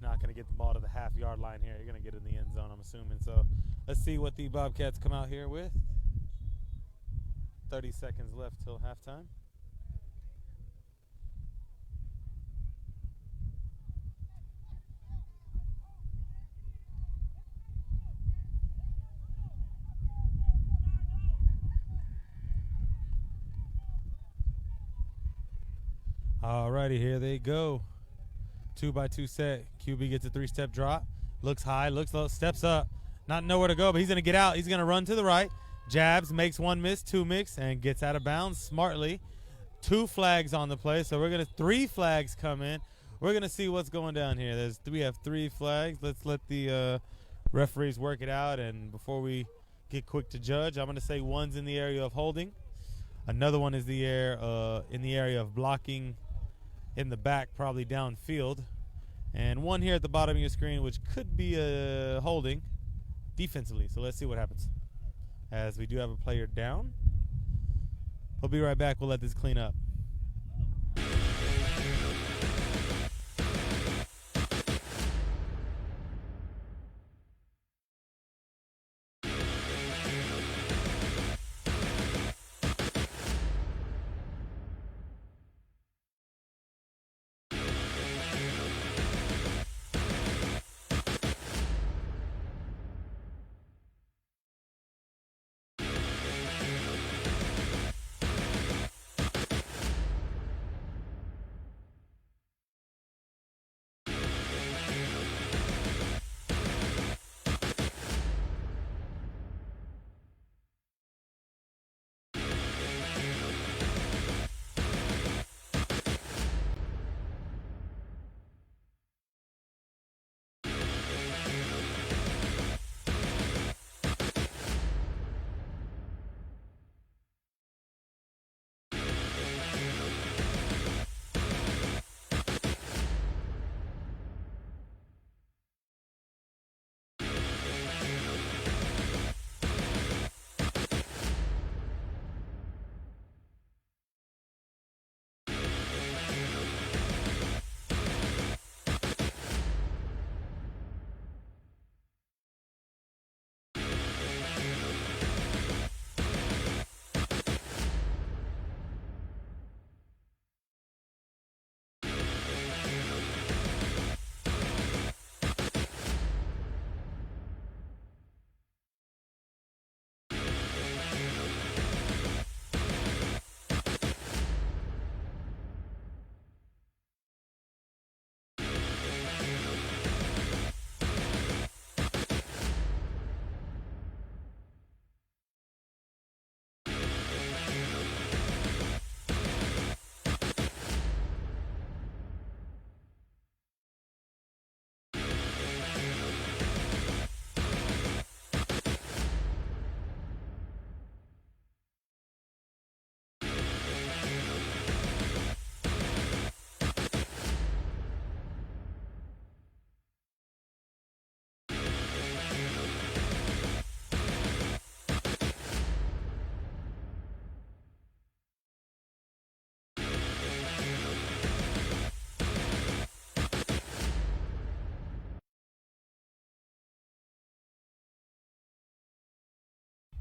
Not going to get the ball to the half-yard line here. You're going to get in the end zone, I'm assuming. So let's see what the Bobcats come out here with. 30 seconds left till halftime. Alrighty, here they go. 2x2 set. QB gets a 3-step drop. Looks high, looks low, steps up. Not nowhere to go, but he's going to get out. He's going to run to the right. Jabs, makes one miss, two mix, and gets out of bounds smartly. 2 flags on the play, so we're going to 3 flags come in. We're going to see what's going down here. We have 3 flags. Let's let the referees work it out, and before we get quick to judge, I'm going to say one's in the area of holding. Another one is in the area of blocking in the back, probably downfield. And one here at the bottom of your screen, which could be a holding defensively. So let's see what happens. As we do have a player down. We'll be right back. We'll let this clean up.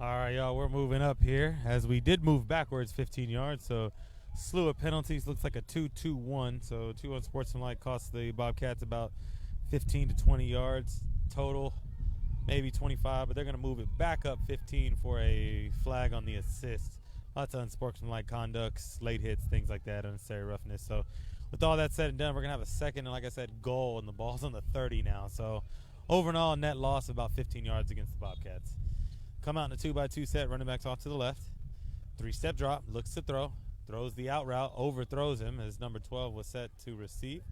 All right, y'all, we're moving up here as we did move backwards 15 yards. So slew of penalties. Looks like a 2-2-1. So 2-1 sportsmanlike costs the Bobcats about 15 to 20 yards total, maybe 25, but they're going to move it back up 15 for a flag on the assist. Lots of unsportsmanlike conducts, late hits, things like that, unnecessary roughness. So with all that said and done, we're going to have a second and, like I said, goal, and the ball's on the 30 now. So overall, net loss of about 15 yards against the Bobcats. Come out in a 2x2 set, running backs off to the left. 3-step drop, looks to throw, throws the out route, overthrows him as number 12 was set to receive.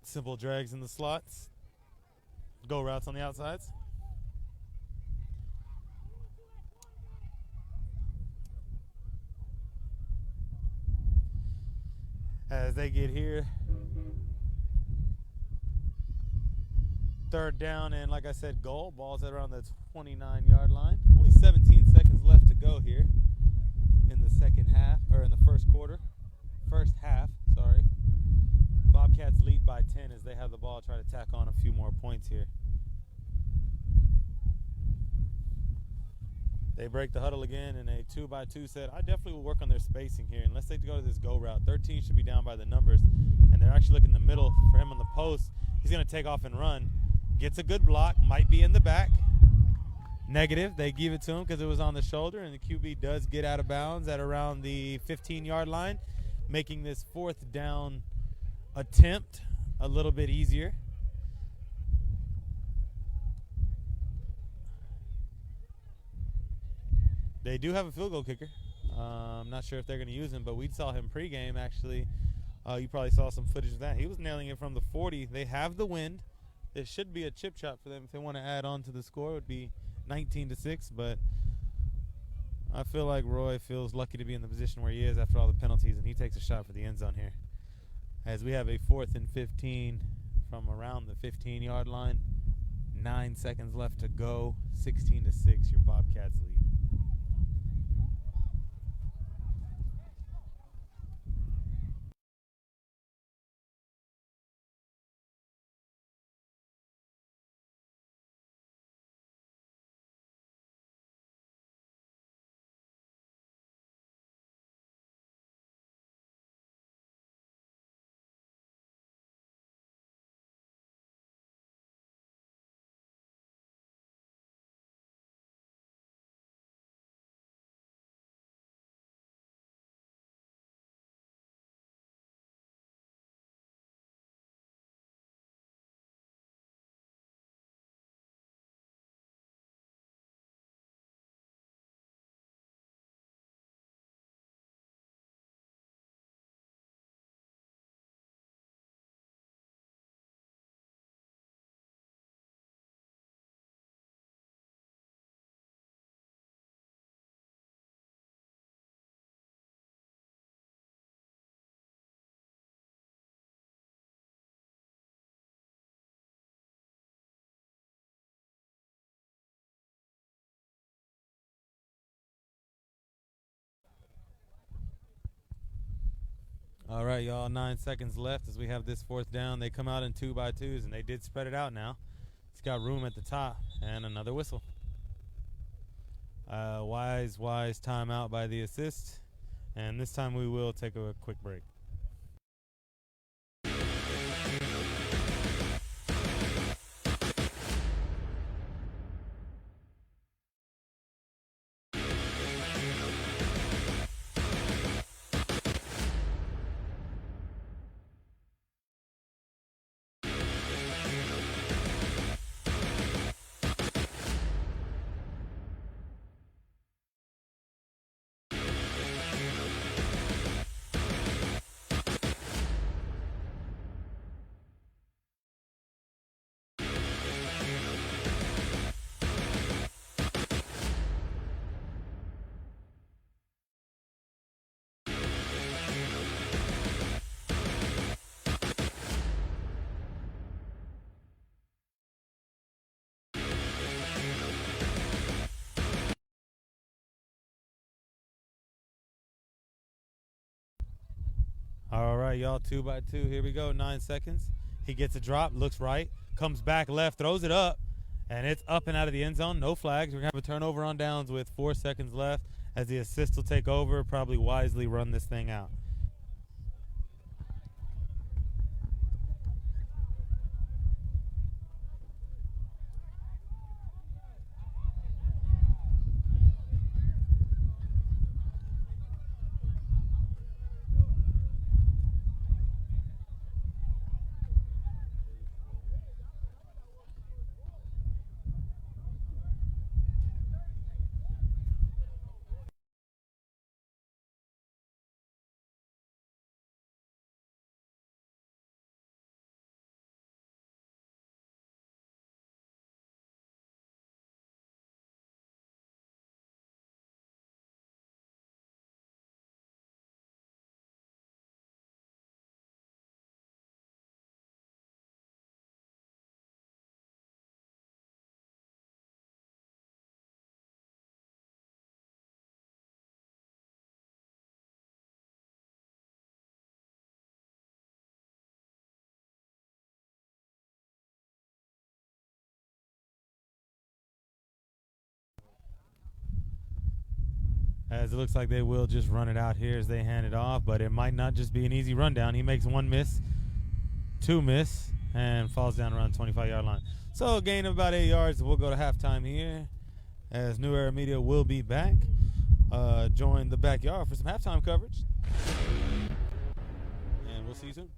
Simple drags in the slots. Go routes on the outsides. as they get here. Third down and, like I said, goal. Ball's at around the 29-yard line. Only 17 seconds left to go here in the second half, or in the first quarter. First half, sorry. Bobcats lead by 10 as they have the ball, try to tack on a few more points here. They break the huddle again in a 2-by-2 set. I definitely will work on their spacing here. Unless they go to this go route, 13 should be down by the numbers, and they're actually looking in the middle for him on the post. He's going to take off and run. Gets a good block, might be in the back. Negative, they give it to him because it was on the shoulder, and the QB does get out of bounds at around the 15-yard line, making this fourth down attempt a little bit easier. They do have a field goal kicker. I'm not sure if they're going to use him, but we saw him pregame actually. You probably saw some footage of that. He was nailing it from the 40. They have the wind. It should be a chip shot for them if they want to add on to the score. It would be 19-6, but I feel like Roy feels lucky to be in the position where he is after all the penalties, and he takes a shot for the end zone here. As we have a 4th and 15 from around the 15-yard line. 9 seconds left to go. 16-6, your Bobcats lead. All right, y'all, 9 seconds left as we have this fourth down. They come out in 2-by-2s, and they did spread it out now. It's got room at the top, and another whistle. Wise timeout by the assist, and this time we will take a quick break. All right, y'all, 2-by-2. Here we go, 9 seconds. He gets a drop, looks right, comes back left, throws it up, and it's up and out of the end zone. No flags. We're going to have a turnover on downs with 4 seconds left as the assist will take over, probably wisely run this thing out. as it looks like they will just run it out here as they hand it off, but it might not just be an easy rundown. He makes one miss, two miss, and falls down around the 25-yard line. So a gain of about 8 yards. We'll go to halftime here as New Era Media will be back. Join the backyard for some halftime coverage. And we'll see you soon.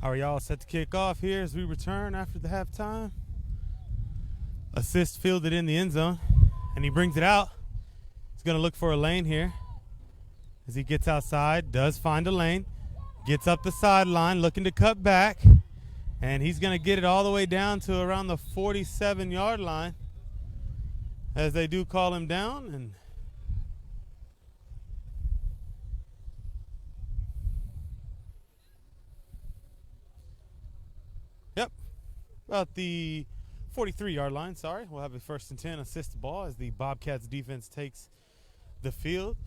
How are y'all set to kick off here as we return after the halftime? Assist fielded in the end zone, and he brings it out. He's going to look for a lane here. As he gets outside, does find a lane, gets up the sideline, looking to cut back, and he's going to get it all the way down to around the 47-yard line as they do call him down. And yep, about the 43-yard line, sorry. We'll have a 1st and 10 assist ball as the Bobcats defense takes the field.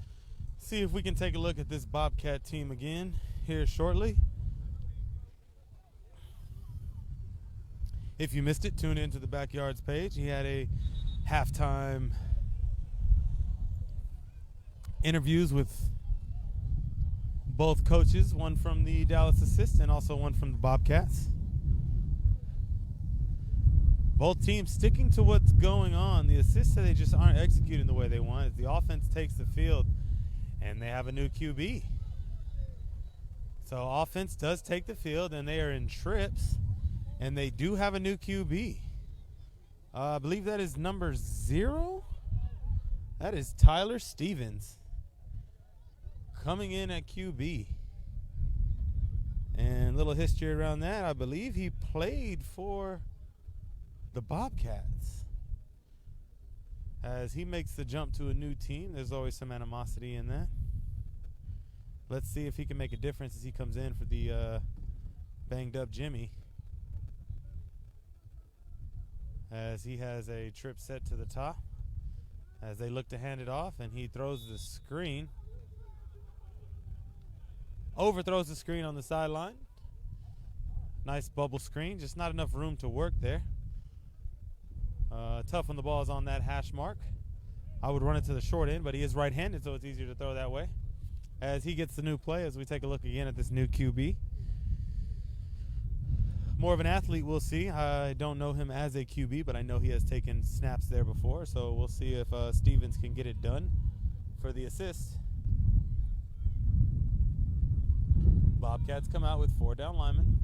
See if we can take a look at this Bobcat team again here shortly. If you missed it, tune into the Backyards page. He had a halftime interviews with both coaches, one from the Dallas Assist and also one from the Bobcats. Both teams sticking to what's going on. The Assists say they just aren't executing the way they want. As the offense takes the field, and they have a new QB. So offense does take the field, and they are in trips, and they do have a new QB. I believe that is number 0. That is Tyler Stevens coming in at QB. And a little history around that. I believe he played for the Bobcats. As he makes the jump to a new team, there's always some animosity in that. Let's see if he can make a difference as he comes in for the banged up Jimmy. As he has a trip set to the top. As they look to hand it off, and he throws the screen. Overthrows the screen on the sideline. Nice bubble screen, just not enough room to work there. Tough when the ball is on that hash mark. I would run it to the short end, but he is right-handed, so it's easier to throw that way. As he gets the new play, as we take a look again at this new QB. More of an athlete, we'll see. I don't know him as a QB, but I know he has taken snaps there before, so we'll see if Stevens can get it done for the assist. Bobcats come out with 4 down linemen.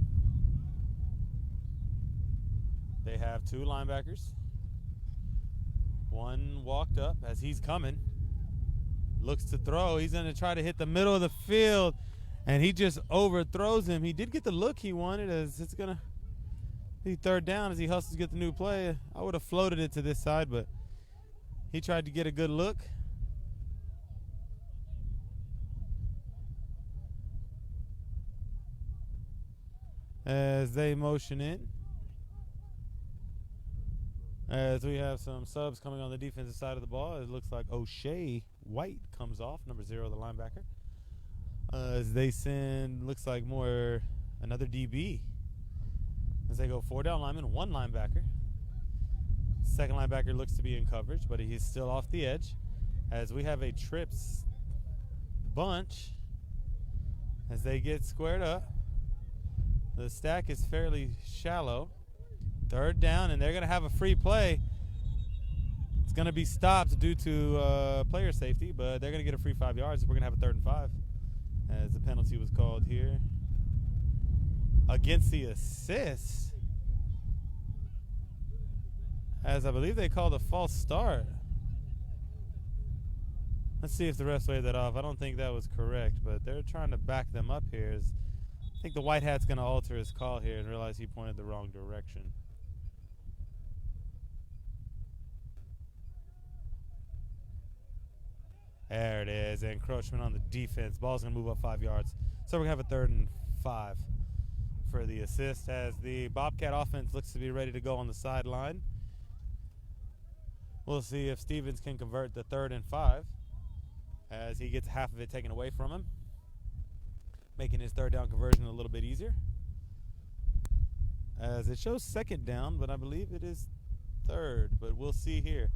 They have 2 linebackers. One walked up as he's coming. Looks to throw. He's going to try to hit the middle of the field, and he just overthrows him. He did get the look he wanted, as it's going to be 3rd down as he hustles to get the new play. I would have floated it to this side, but he tried to get a good look. As they motion in. As we have some subs coming on the defensive side of the ball, it looks like O'Shea White comes off, number 0, the linebacker. As they send, looks like another DB. As they go 4 down linemen, 1 linebacker. 2nd linebacker looks to be in coverage, but he's still off the edge. As we have a trips bunch, as they get squared up. The stack is fairly shallow. 3rd down, and they're going to have a free play. It's going to be stopped due to player safety, but they're going to get a free 5 yards. We're going to have a 3rd and 5 as the penalty was called here. Against the assist, as I believe they called a false start. Let's see if the refs waved that off. I don't think that was correct, but they're trying to back them up here. I think the white hat's going to alter his call here and realize he pointed the wrong direction. There it is. Encroachment on the defense. Ball's going to move up 5 yards. So we're going to have a 3rd and 5 for the assist as the Bobcat offense looks to be ready to go on the sideline. We'll see if Stevens can convert the 3rd and 5 as he gets half of it taken away from him, making his 3rd down conversion a little bit easier. As it shows 2nd down, but I believe it is 3rd. But we'll see here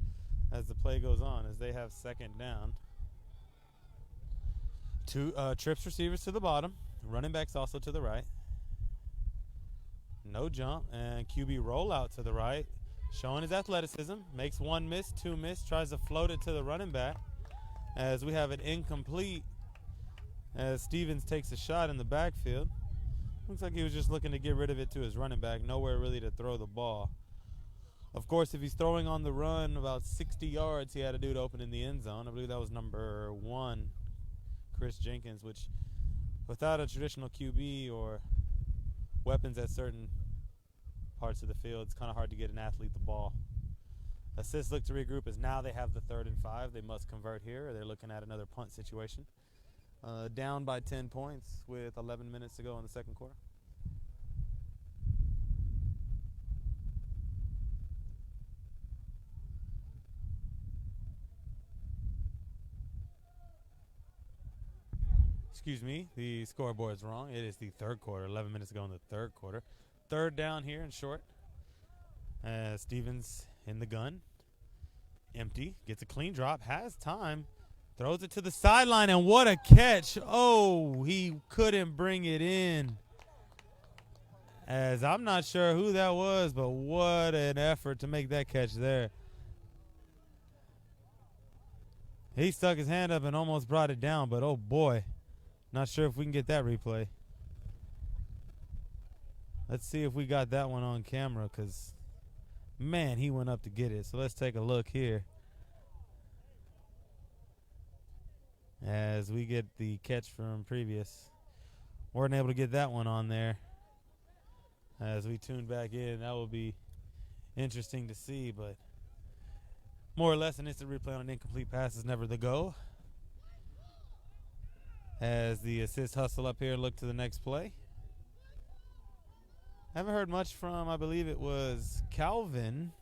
as the play goes on, as they have 2nd down. 2 trips receivers to the bottom, running backs also to the right. No jump, and QB rollout to the right, showing his athleticism. Makes 1 miss, 2 miss, tries to float it to the running back. As we have it incomplete, as Stevens takes a shot in the backfield. Looks like he was just looking to get rid of it to his running back. Nowhere really to throw the ball. Of course, if he's throwing on the run about 60 yards, he had a dude open in the end zone. I believe that was number 1, Chris Jenkins, which without a traditional QB or weapons at certain parts of the field, it's kind of hard to get an athlete the ball. Assists look to regroup as now they have the 3rd and 5. They must convert here, or they're looking at another punt situation. Down by 10 points with 11 minutes to go in the second quarter. Excuse me, the scoreboard is wrong. It is the third quarter, 11 minutes ago in the third quarter. Third down here and short. Stevens in the gun. Empty, gets a clean drop, has time. Throws it to the sideline, and what a catch. Oh, he couldn't bring it in. As I'm not sure who that was, but what an effort to make that catch there. He stuck his hand up and almost brought it down, but oh boy. Not sure if we can get that replay. Let's see if we got that one on camera, because, man, he went up to get it. So let's take a look here. As we get the catch from previous. Weren't able to get that one on there. As we tune back in, that will be interesting to see, but more or less an instant replay on an incomplete pass is never the go. As the assist hustle up here, look to the next play. Haven't heard much from, I believe it was Calvin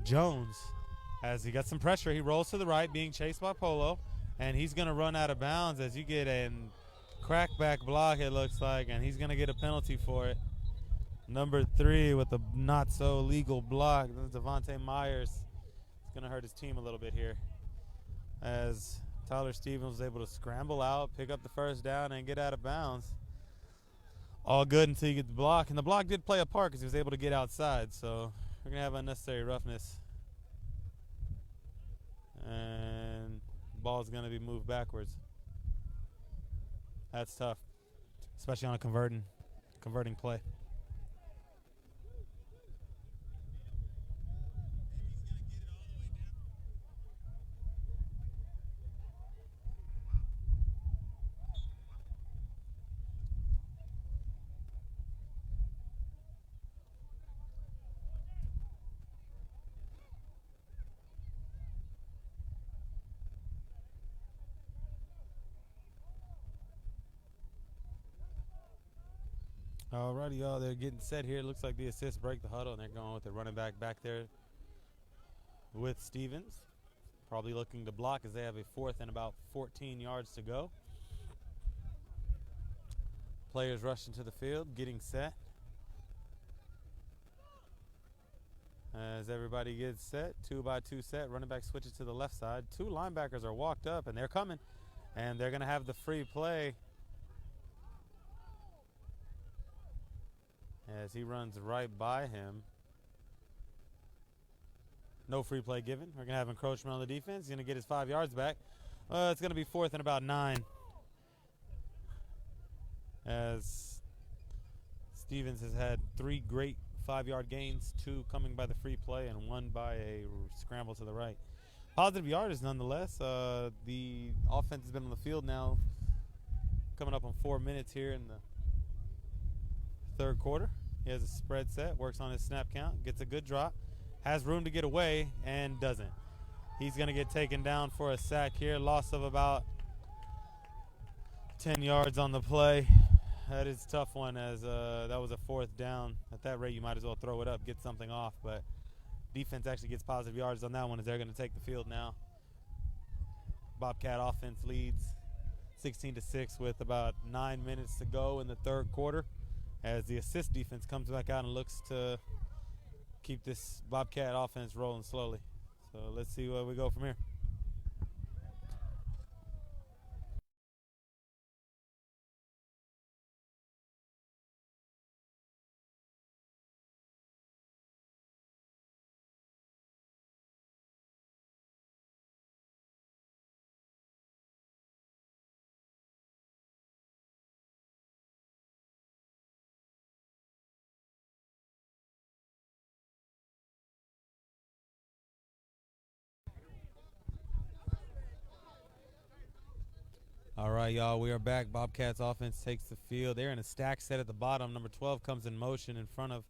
Jones. As he got some pressure, he rolls to the right, being chased by Polo, and he's going to run out of bounds as you get a crackback block, it looks like, and he's going to get a penalty for it. Number 3 with the not-so-legal block. Devontae Myers is going to hurt his team a little bit here. As Tyler Stevens was able to scramble out, pick up the first down, and get out of bounds. All good until you get the block. And the block did play a part because he was able to get outside. So we're going to have unnecessary roughness. And the ball is going to be moved backwards. That's tough, especially on a converting play. Alrighty, y'all, they're getting set here. It looks like the assist break the huddle, and they're going with the running back there with Stevens. Probably looking to block as they have a 4th and about 14 yards to go. Players rushing to the field, getting set. As everybody gets set, 2-by-2 set, running back switches to the left side. 2 linebackers are walked up, and they're coming, and they're going to have the free play as he runs right by him. No free play given. We're going to have encroachment on the defense. He's going to get his 5 yards back. It's going to be 4th and about 9. As Stevens has had 3 great 5-yard gains, 2 coming by the free play and 1 by a scramble to the right. Positive yardage nonetheless. The offense has been on the field now coming up on 4 minutes here in the third quarter. He has a spread set, works on his snap count, gets a good drop, has room to get away, and doesn't. He's going to get taken down for a sack here. Loss of about 10 yards on the play. That is a tough one, as that was a 4th down. At that rate, you might as well throw it up, get something off. But defense actually gets positive yards on that one, as they're going to take the field now. Bobcat offense leads 16-6 with about 9 minutes to go in the third quarter, as the assist defense comes back out and looks to keep this Bobcat offense rolling slowly. So let's see where we go from here. All right, y'all, we are back. Bobcats offense takes the field. They're in a stack set at the bottom. Number 12 comes in motion in front of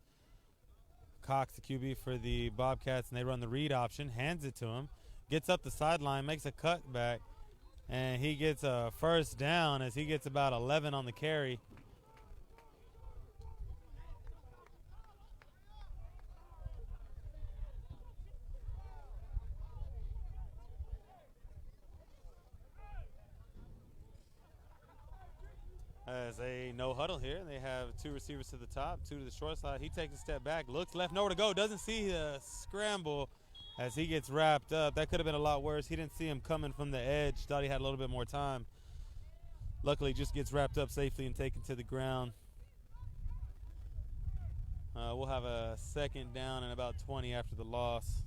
Cox, the QB for the Bobcats, and they run the read option, hands it to him, gets up the sideline, makes a cutback, and he gets a first down as he gets about 11 on the carry. As a no huddle here, they have two receivers to the top, two to the short side. He takes a step back, looks left, nowhere to go, doesn't see the scramble as he gets wrapped up. That could have been a lot worse. He didn't see him coming from the edge, thought he had a little bit more time. Luckily, just gets wrapped up safely and taken to the ground. We'll have a second down and about 20 after the loss.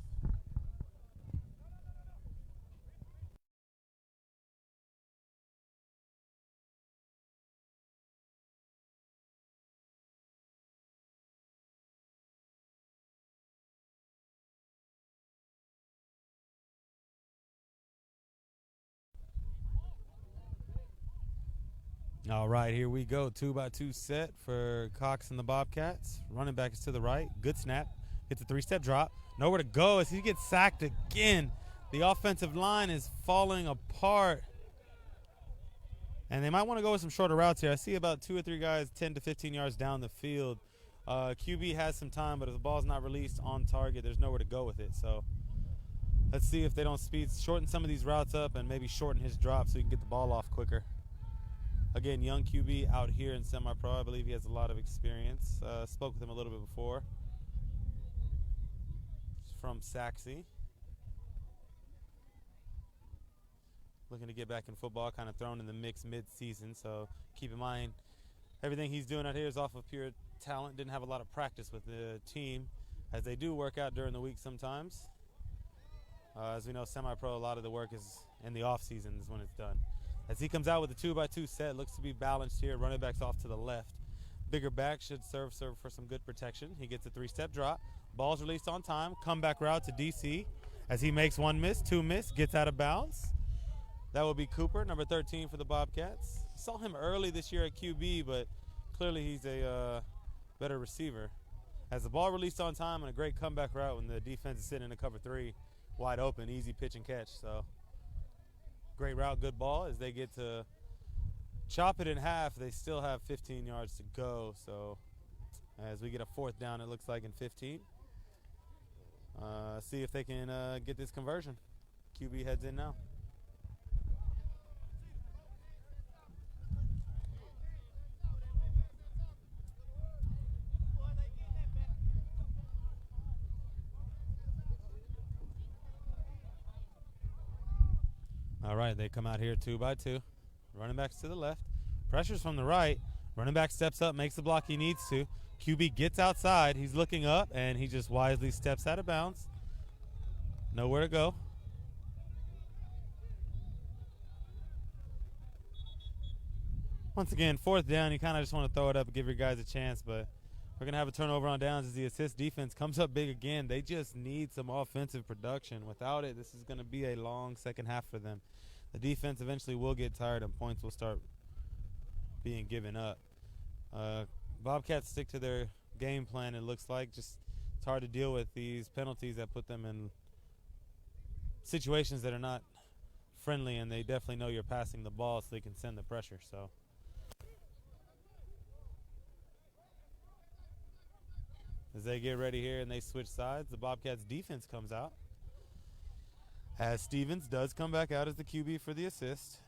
All right, here we go. 2-by-2 set for Cox and the Bobcats. Running back is to the right. Good snap. Hits a three-step drop. Nowhere to go as he gets sacked again. The offensive line is falling apart. And they might want to go with some shorter routes here. I see about 2 or 3 guys 10 to 15 yards down the field. QB has some time, but if the ball's not released on target, there's nowhere to go with it. So let's see if they don't shorten some of these routes up and maybe shorten his drop so he can get the ball off quicker. Again, young QB out here in semi-pro. I believe he has a lot of experience. Spoke with him a little bit before. He's from Saxe. Looking to get back in football, kind of thrown in the mix mid-season. So keep in mind, everything he's doing out here is off of pure talent. Didn't have a lot of practice with the team, as they do work out during the week sometimes. As we know, semi-pro, a lot of the work is in the off-season is when it's done. As he comes out with a 2-by-2 set, looks to be balanced here. Running back's off to the left. Bigger back should serve for some good protection. He gets a 3-step drop. Ball's released on time. Comeback route to DC as he makes 1 miss, 2 miss, gets out of bounds. That will be Cooper, number 13 for the Bobcats. Saw him early this year at QB, but clearly he's a better receiver. As the ball released on time and a great comeback route when the defense is sitting in a cover 3, wide open, easy pitch and catch. So great route, good ball. As they get to chop it in half, they still have 15 yards to go. So as we get a 4th down, it looks like in 15. See if they can get this conversion. QB heads in now. All right, they come out here 2-by-2. Running back's to the left. Pressure's from the right. Running back steps up, makes the block he needs to. QB gets outside. He's looking up, and he just wisely steps out of bounds. Nowhere to go. Once again, 4th down. You kind of just want to throw it up and give your guys a chance, but we're going to have a turnover on downs as the assist defense comes up big again. They just need some offensive production. Without it, this is going to be a long second half for them. The defense eventually will get tired and points will start being given up. Bobcats stick to their game plan, it looks like. Just it's hard to deal with these penalties that put them in situations that are not friendly, and they definitely know you're passing the ball so they can send the pressure. So as they get ready here and they switch sides, the Bobcats defense comes out. As Stevens does come back out as the QB for the assist.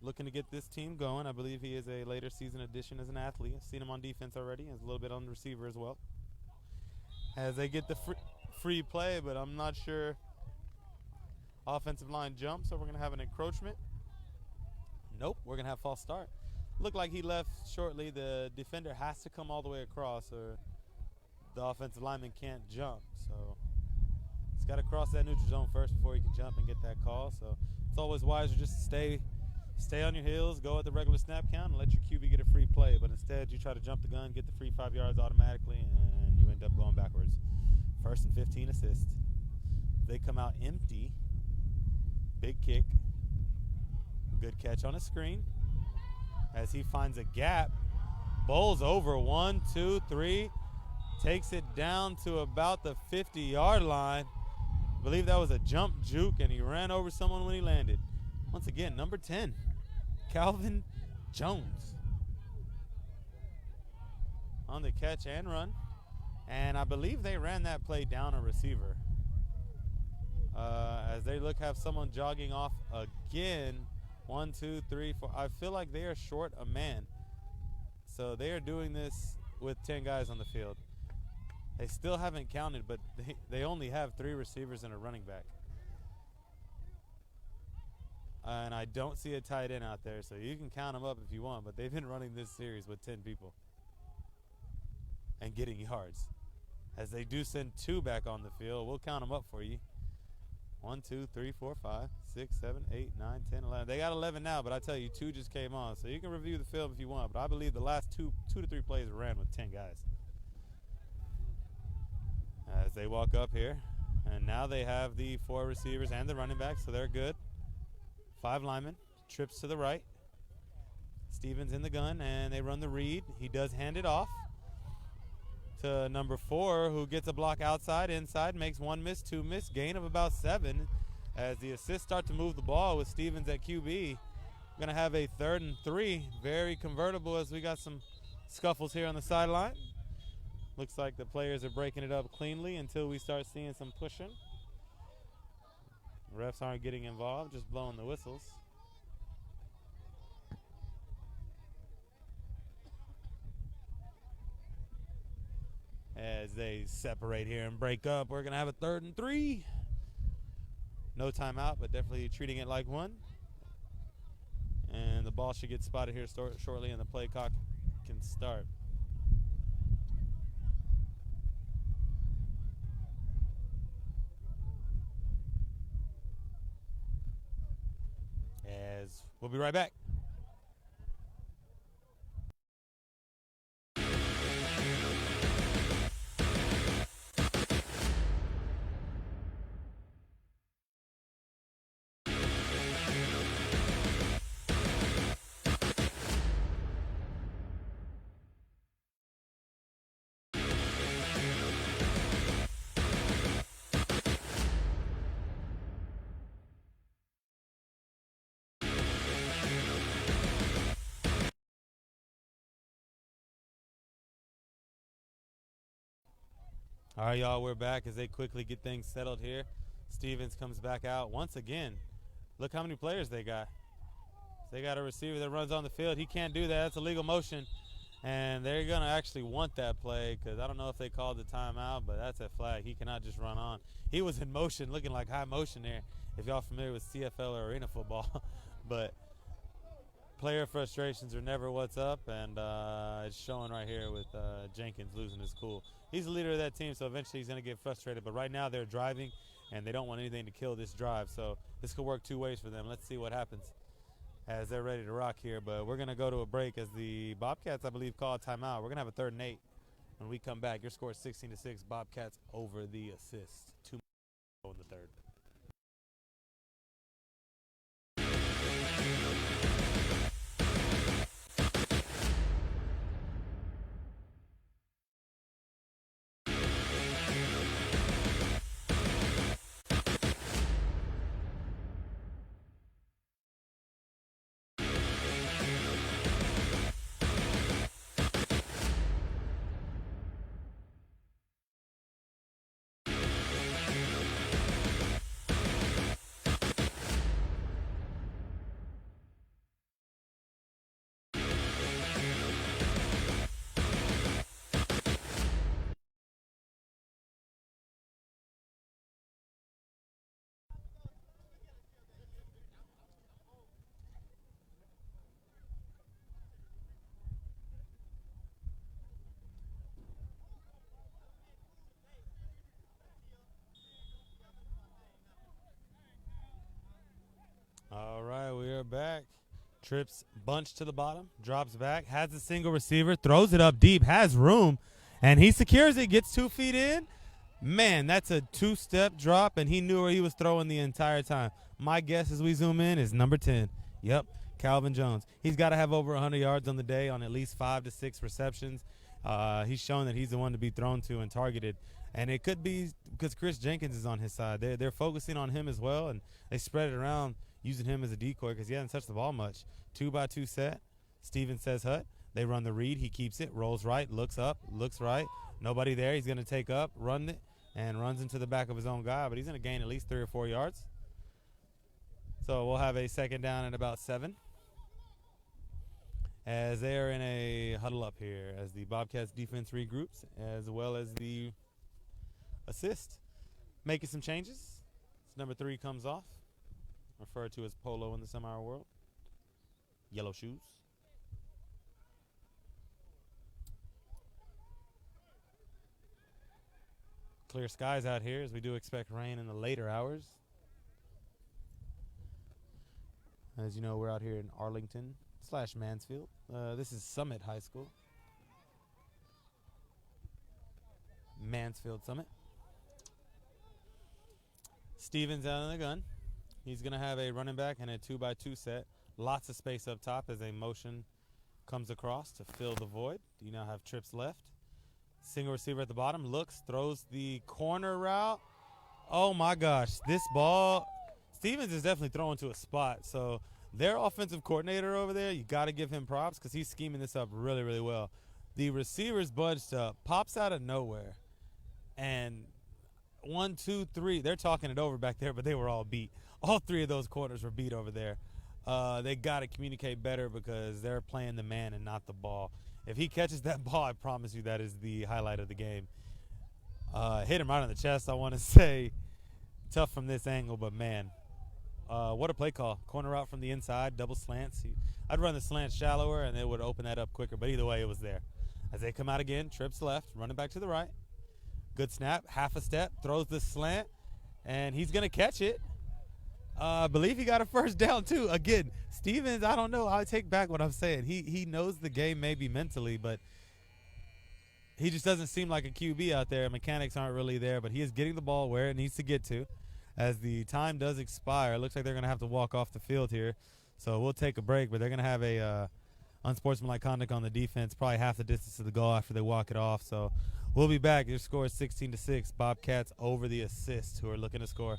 Looking to get this team going. I believe he is a later season addition as an athlete. I've seen him on defense already. He's a little bit on the receiver as well. As they get the free play, but I'm not sure. Offensive line jump, so we're going to have an encroachment. Nope, we're going to have false start. Looked like he left shortly. The defender has to come all the way across, or the offensive lineman can't jump. So he's got to cross that neutral zone first before he can jump and get that call. So it's always wiser just to stay on your heels, go at the regular snap count, and let your QB get a free play. But instead, you try to jump the gun, get the free 5 yards automatically, and you end up going backwards. 1st and 15 assist. They come out empty. Big kick. Good catch on a screen as he finds a gap. Bowls over 1, 2, 3. Takes it down to about the 50-yard line. I believe that was a jump juke, and he ran over someone when he landed. Once again, number 10, Calvin Jones. On the catch and run. And I believe they ran that play down a receiver. As they have someone jogging off again. 1, 2, 3, 4. I feel like they are short a man. So they are doing this with 10 guys on the field. They still haven't counted, but they only have 3 receivers and a running back. And I don't see a tight end out there, so you can count them up if you want, but they've been running this series with 10 people and getting yards. As they do send 2 back on the field, we'll count them up for you. 1, 2, 3, 4, 5, 6, 7, 8, 9, 10, 11. They got 11 now, but I tell you, 2 just came on. So you can review the film if you want, but I believe the last 2 to 3 plays were ran with 10 guys. As they walk up here, and now they have the 4 receivers and the running back, so they're good. 5 linemen, trips to the right. Stevens in the gun, and they run the read. He does hand it off to number 4, who gets a block outside, inside, makes 1 miss, 2 miss, gain of about 7. As the assists start to move the ball with Stevens at QB. We're going to have a 3rd and 3, very convertible as we got some scuffles here on the sideline. Looks like the players are breaking it up cleanly until we start seeing some pushing. Refs aren't getting involved, just blowing the whistles. As they separate here and break up, we're going to have a 3rd and 3. No timeout, but definitely treating it like one. And the ball should get spotted here shortly, and the play clock can start. As we'll be right back. All right, y'all, we're back as they quickly get things settled here. Stevens comes back out once again. Look how many players they got. They got a receiver that runs on the field. He can't do that. That's a legal motion. And they're going to actually want that play because I don't know if they called the timeout, but that's a flag. He cannot just run on. He was in motion, looking like high motion there, if y'all familiar with CFL or arena football. But player frustrations are never what's up, and it's showing right here with Jenkins losing his cool. He's the leader of that team, so eventually he's going to get frustrated. But right now they're driving, and they don't want anything to kill this drive. So this could work 2 ways for them. Let's see what happens as they're ready to rock here. But we're going to go to a break as the Bobcats, I believe, call a timeout. We're going to have a 3rd and 8 when we come back. Your score is 16-6. Bobcats over the assist. 2 in the 3rd. All right, we are back. Trips bunch to the bottom, drops back, has a single receiver, throws it up deep, has room, and he secures it, gets 2 feet in. Man, that's a 2-step drop, and he knew where he was throwing the entire time. My guess as we zoom in is number 10. Yep, Calvin Jones. He's got to have over 100 yards on the day on at least 5 to 6 receptions. He's shown that he's the one to be thrown to and targeted. And it could be because Chris Jenkins is on his side. They're focusing on him as well, and they spread it around using him as a decoy because he hasn't touched the ball much. 2-by-2 set. Stevens says hut. They run the read. He keeps it, rolls right, looks up, looks right. Nobody there. He's going to take up, run it, and runs into the back of his own guy, but he's going to gain at least 3 or 4 yards. So we'll have a second down at about 7 as they are in a huddle up here as the Bobcats defense regroups as well as the assist. Making some changes. Number 3 comes off, referred to as polo in the semi world. Yellow shoes. Clear skies out here as we do expect rain in the later hours. As you know, we're out here in Arlington/Mansfield. This is Summit High School. Mansfield Summit. Stevens out of the gun. He's going to have a running back and a 2-by-2 set. Lots of space up top as a motion comes across to fill the void. You now have trips left. Single receiver at the bottom. Looks, throws the corner route. Oh, my gosh. This ball, Stevens is definitely throwing to a spot. So their offensive coordinator over there, you got to give him props because he's scheming this up really, really well. The receivers budged up. Pops out of nowhere. And 1, 2, 3. They're talking it over back there, but they were all beat. All 3 of those corners were beat over there. They got to communicate better because they're playing the man and not the ball. If he catches that ball, I promise you that is the highlight of the game. Hit him right on the chest, I want to say. Tough from this angle, but man, what a play call. Corner out from the inside, double slants. I'd run the slant shallower, and it would open that up quicker, but either way, it was there. As they come out again, trips left, running back to the right. Good snap, half a step, throws the slant, and he's going to catch it. I believe he got a first down, too. Again, Stevens, I don't know. I take back what I'm saying. He knows the game maybe mentally, but he just doesn't seem like a QB out there. Mechanics aren't really there, but he is getting the ball where it needs to get to. As the time does expire, it looks like they're going to have to walk off the field here. So we'll take a break, but they're going to have a unsportsmanlike conduct on the defense, probably half the distance to the goal after they walk it off. So we'll be back. Your score is 16-6. Bobcats over the assist who are looking to score.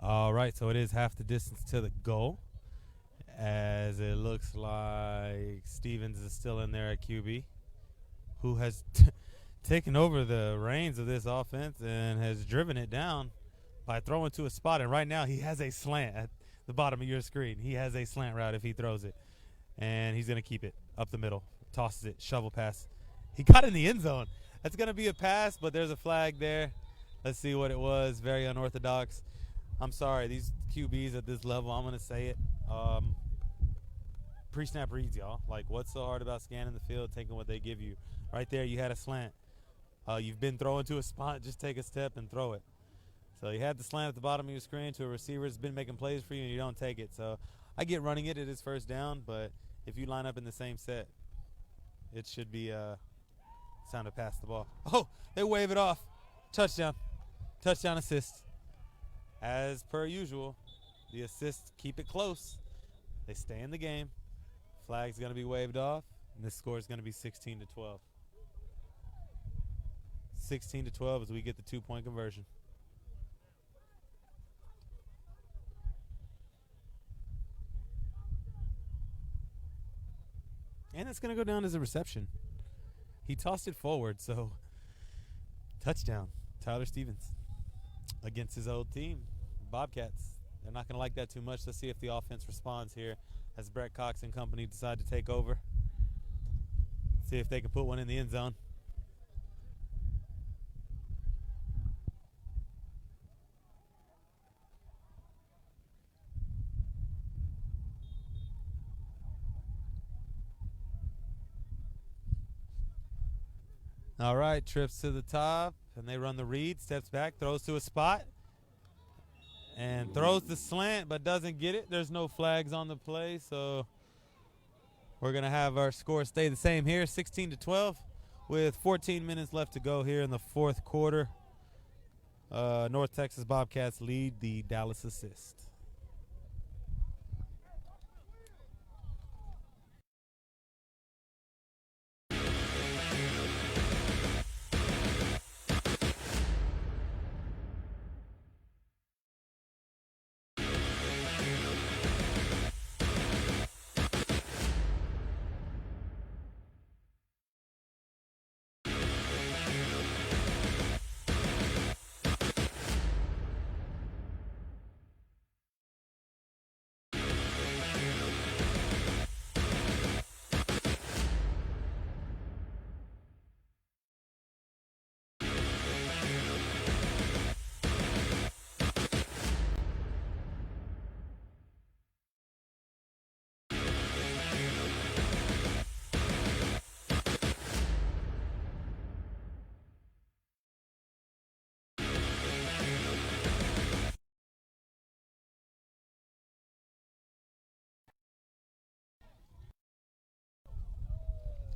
All right, so it is half the distance to the goal, as it looks like Stevens is still in there at QB, who has taken over the reins of this offense and has driven it down by throwing to a spot. And right now he has a slant at the bottom of your screen. He has a slant route if he throws it. And he's going to keep it up the middle. Tosses it, shovel pass. He got in the end zone. That's going to be a pass, but there's a flag there. Let's see what it was. Very unorthodox. I'm sorry, these QBs at this level, I'm going to say it. Pre-snap reads, y'all. Like, what's so hard about scanning the field, taking what they give you? Right there, you had a slant. You've been throwing to a spot, just take a step and throw it. So you had the slant at the bottom of your screen to a receiver that's been making plays for you, and you don't take it. So I get running it. It is first down, but if you line up in the same set, it should be time to pass the ball. Oh, they wave it off. Touchdown. Touchdown assist. As per usual, the assists keep it close. They stay in the game. Flag's going to be waved off, and this score is going to be 16-12. 16-12 as we get the 2-point conversion. And it's going to go down as a reception. He tossed it forward, so touchdown. Tyler Stevens against his old team, Bobcats. They're not going to like that too much. Let's see if the offense responds here as Brett Cox and company decide to take over. See if they can put one in the end zone. All right, trips to the top, and they run the read, steps back, throws to a spot, and throws the slant but doesn't get it. There's no flags on the play, so we're going to have our score stay the same here, 16-12, with 14 minutes left to go here in the fourth quarter. North Texas Bobcats lead the Dallas Assist.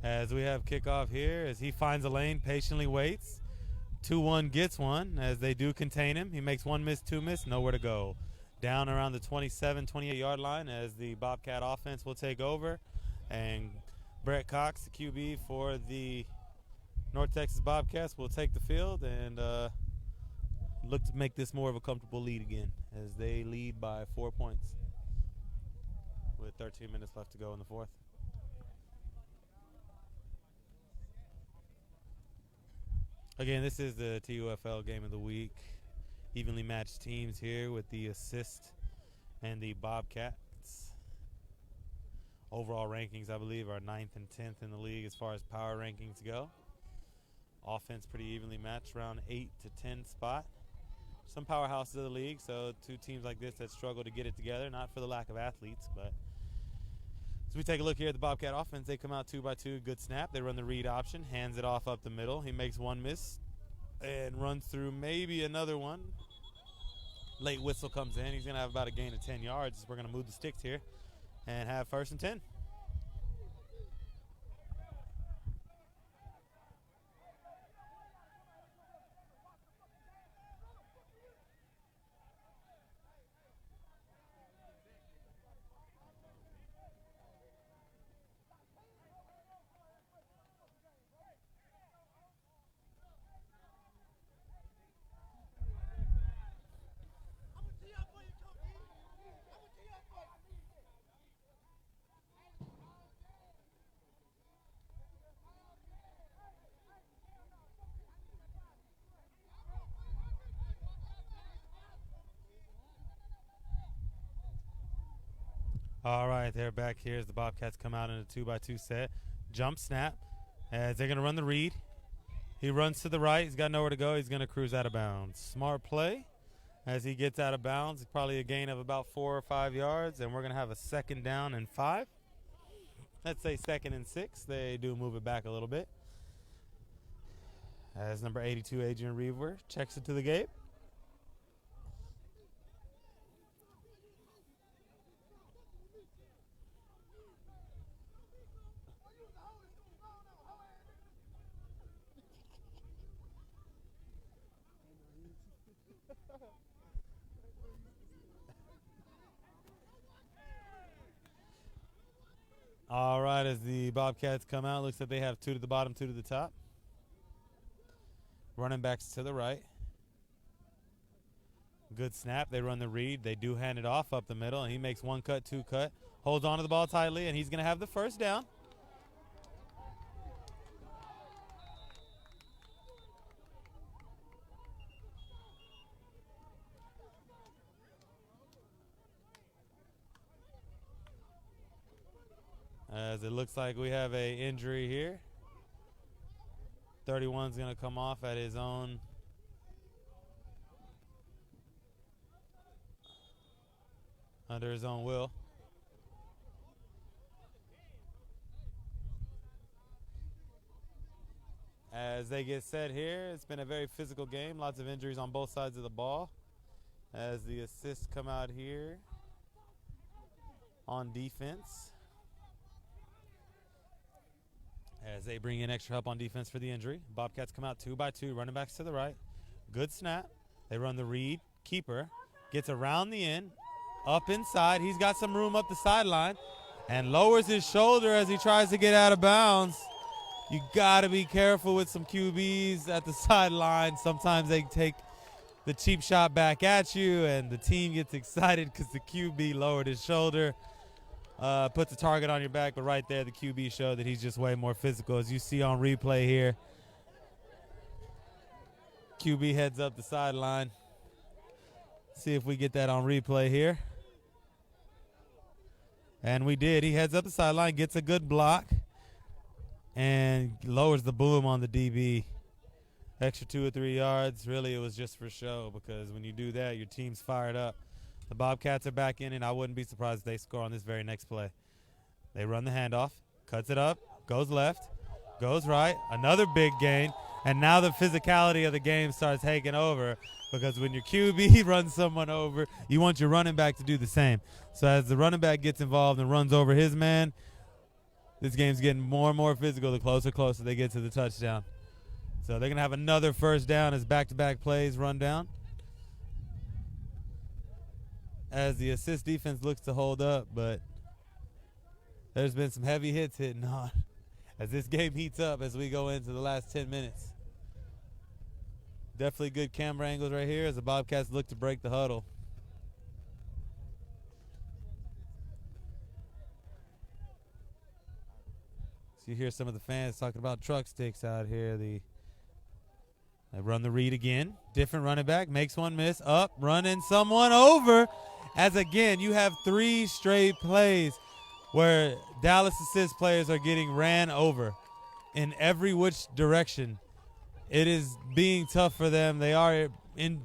As we have kickoff here, as he finds a lane, patiently waits. 2-1 gets one, as they do contain him. He makes one miss, two miss, nowhere to go. Down around the 27, 28-yard line as the Bobcat offense will take over. And Brett Cox, the QB for the North Texas Bobcats, will take the field and look to make this more of a comfortable lead again as they lead by 4 points with 13 minutes left to go in the fourth. Again, this is the TUFL game of the week. Evenly matched teams here with the Assist and the Bobcats. Overall rankings, I believe, are 9th and 10th in the league as far as power rankings go. Offense pretty evenly matched, around 8 to 10 spot. Some powerhouses of the league, so two teams like this that struggle to get it together, not for the lack of athletes, but as we take a look here at the Bobcat offense, they come out 2-by-2, good snap. They run the read option, hands it off up the middle. He makes one miss and runs through maybe another one. Late whistle comes in. He's going to have about a gain of 10 yards. We're going to move the sticks here and have 1st and 10. All right, they're back here as the Bobcats come out in a 2x2 set. Jump snap as they're going to run the read. He runs to the right. He's got nowhere to go. He's going to cruise out of bounds. Smart play as he gets out of bounds. Probably a gain of about 4 or 5 yards, and we're going to have a 2nd down and 5. Let's say 2nd and 6. They do move it back a little bit. As number 82, Adrian Reaver, checks it to the gate. All right, as the Bobcats come out, looks like they have 2 to the bottom, 2 to the top. Running backs to the right. Good snap. They run the read. They do hand it off up the middle, and he makes 1 cut, 2 cut. Holds on to the ball tightly, and he's going to have the 1st down. As it looks like we have an injury here. 31's going to come off at his own under his own will. As they get set here, it's been a very physical game. Lots of injuries on both sides of the ball. As the assists come out here on defense. As they bring in extra help on defense for the injury. Bobcats come out 2x2, running backs to the right. Good snap. They run the read. Keeper gets around the end, up inside. He's got some room up the sideline and lowers his shoulder as he tries to get out of bounds. You got to be careful with some QBs at the sideline. Sometimes they take the cheap shot back at you, and the team gets excited because the QB lowered his shoulder. Puts a target on your back, but right there the QB showed that he's just way more physical. As you see on replay here, QB heads up the sideline. See if we get that on replay here. And we did. He heads up the sideline, gets a good block, and lowers the boom on the DB. Extra 2 or 3 yards. Really, it was just for show, because when you do that, your team's fired up. The Bobcats are back in, and I wouldn't be surprised if they score on this very next play. They run the handoff, cuts it up, goes left, goes right, another big gain, and now the physicality of the game starts taking over, because when your QB runs someone over, you want your running back to do the same. So as the running back gets involved and runs over his man, this game's getting more and more physical the closer they get to the touchdown. So they're going to have another 1st down as back-to-back plays run down. As the assist defense looks to hold up, but there's been some heavy hits hitting on as this game heats up as we go into the last 10 minutes. Definitely good camera angles right here as the Bobcats look to break the huddle. So you hear some of the fans talking about truck sticks out here. They run the read again. Different running back, makes one miss, up, running someone over. As again, you have 3 straight plays where Dallas assist players are getting ran over in every which direction. It is being tough for them. They are in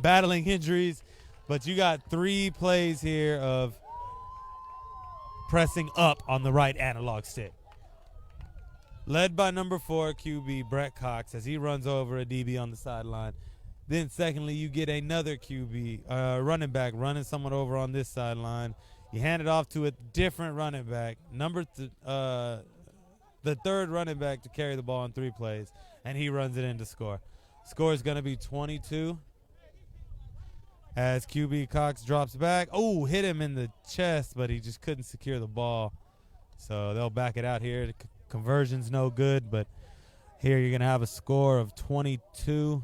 battling injuries, but you got 3 plays here of pressing up on the right analog stick. Led by number 4 QB Brett Cox as he runs over a DB on the sideline. Then secondly, you get another QB, running back, running someone over on this sideline. You hand it off to a different running back, the 3rd running back to carry the ball on 3 plays, and he runs it in to score. Score is going to be 22 as QB Cox drops back. Oh, hit him in the chest, but he just couldn't secure the ball. So they'll back it out here. The conversion's no good, but here you're going to have a score of 22-12.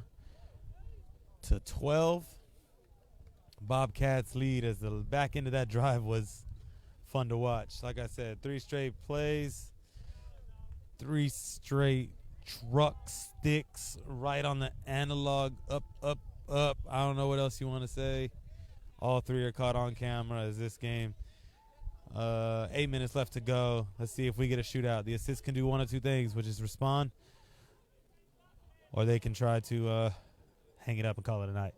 Bobcats lead as the back end of that drive was fun to watch. Like I said, 3 straight plays, 3 straight truck sticks right on the analog, up. I don't know what else you want to say. All 3 are caught on camera as this game 8 minutes left to go. Let's see if we get a shootout. The assist can do one of two things, which is respond, or they can try to hang it up and call it a night.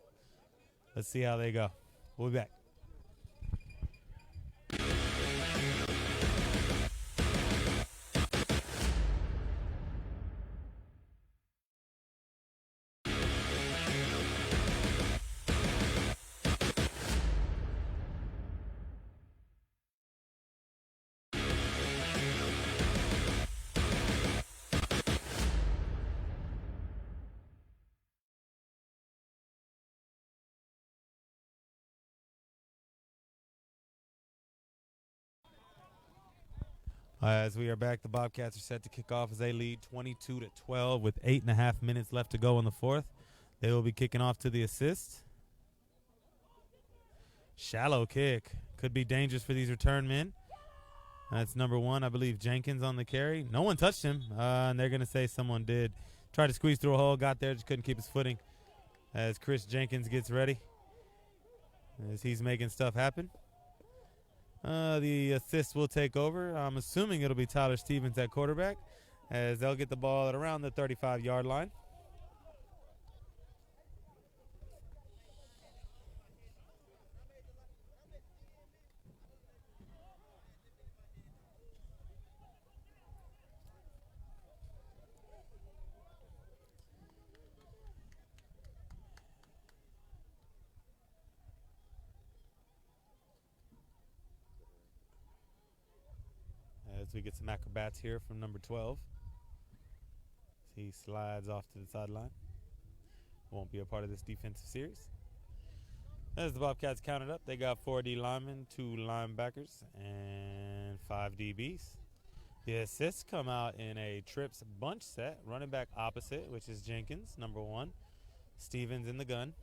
Let's see how they go. We'll be back. As we are back, the Bobcats are set to kick off as they lead 22-12 with 8.5 minutes left to go in the fourth. They will be kicking off to the assist. Shallow kick. Could be dangerous for these return men. That's number one, I believe, Jenkins on the carry. No one touched him, and they're going to say someone did. Tried to squeeze through a hole, got there, just couldn't keep his footing as Chris Jenkins gets ready as he's making stuff happen. The assist will take over. I'm assuming it'll be Tyler Stevens at quarterback as they'll get the ball at around the 35-yard line. As we get some acrobats here from number 12. He slides off to the sideline. Won't be a part of this defensive series. As the Bobcats counted up, they got 4 D linemen, 2 linebackers, and 5 DBs. The assists come out in a trips bunch set. Running back opposite, which is Jenkins, number 1. Stevens in the gun.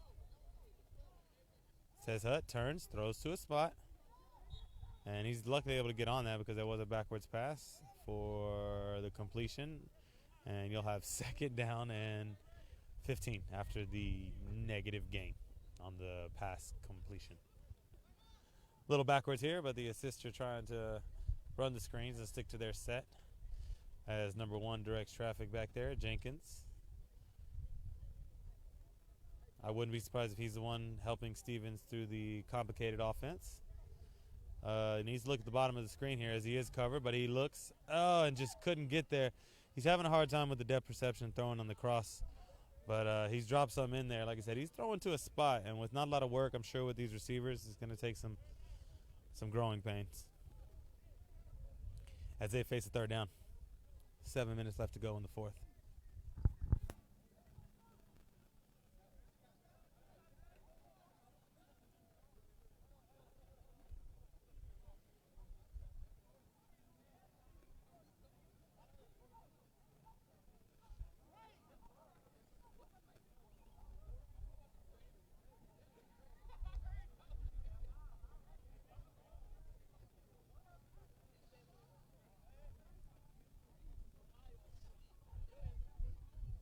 Says Hut, turns, throws to a spot. And he's luckily able to get on that because there was a backwards pass for the completion. And you'll have 2nd down and 15 after the negative gain on the pass completion. A little backwards here, but the assists are trying to run the screens and stick to their set. As number 1 directs traffic back there, Jenkins. I wouldn't be surprised if he's the one helping Stevens through the complicated offense. Needs to look at the bottom of the screen here as he is covered, but he looks, and just couldn't get there. He's having a hard time with the depth perception throwing on the cross, but he's dropped some in there. Like I said, he's throwing to a spot, and with not a lot of work, I'm sure with these receivers, it's going to take some growing pains as they face a 3rd down. 7 minutes left to go in the fourth.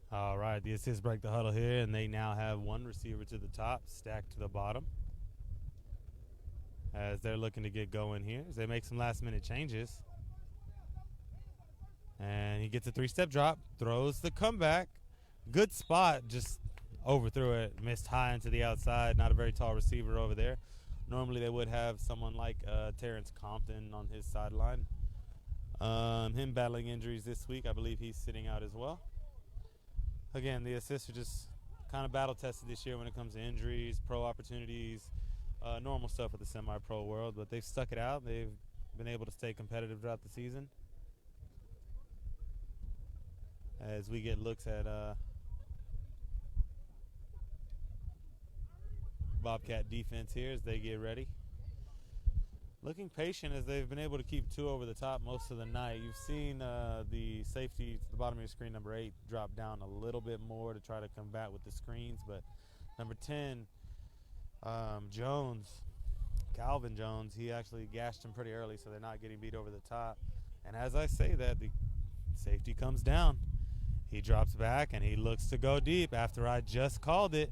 All right, the assists break the huddle here, and they now have 1 receiver to the top, stacked to the bottom. As they're looking to get going here, as they make some last-minute changes. And he gets a 3-step drop, throws the comeback. Good spot, just overthrew it, missed high into the outside. Not a very tall receiver over there. Normally they would have someone like Terrence Compton on his sideline. Him battling injuries this week. I believe he's sitting out as well. Again, the assists are just kind of battle tested this year when it comes to injuries, pro opportunities, normal stuff with the semi-pro world. But they've stuck it out. They've been able to stay competitive throughout the season. As we get looks at Bobcat defense here as they get ready. Looking patient as they've been able to keep 2 over the top most of the night. You've seen the safety to the bottom of your screen, number 8, drop down a little bit more to try to combat with the screens. But number 10, Jones, Calvin Jones, he actually gashed him pretty early, so they're not getting beat over the top. And as I say that, the safety comes down. He drops back, and he looks to go deep after I just called it,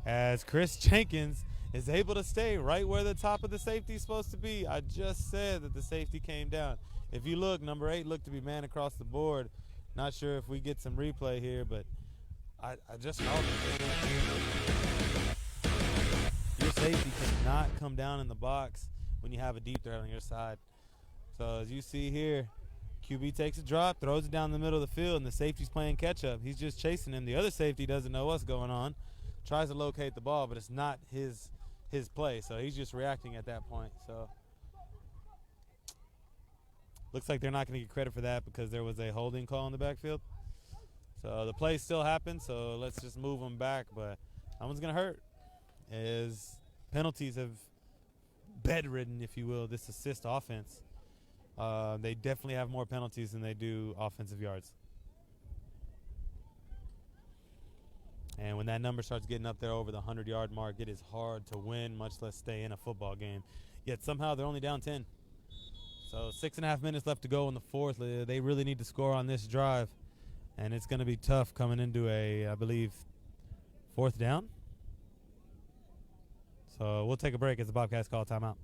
as Chris Jenkins is able to stay right where the top of the safety is supposed to be. I just said that the safety came down. If you look, number 8 looked to be man across the board. Not sure if we get some replay here, but I just called it. Your safety cannot come down in the box when you have a deep threat on your side. So as you see here, QB takes a drop, throws it down the middle of the field, and the safety's playing catch-up. He's just chasing him. The other safety doesn't know what's going on, tries to locate the ball, but it's not his play, so he's just reacting at that point. So looks like they're not going to get credit for that because there was a holding call in the backfield. So the play still happened, so let's just move them back, but that one's going to hurt as penalties have bedridden, if you will, this assist offense. They definitely have more penalties than they do offensive yards. And when that number starts getting up there over the 100-yard mark, it is hard to win, much less stay in a football game. Yet somehow they're only down 10. So 6.5 minutes left to go in the fourth. They really need to score on this drive. And it's going to be tough coming into a, I believe, 4th down. So we'll take a break as the Bobcats call timeout.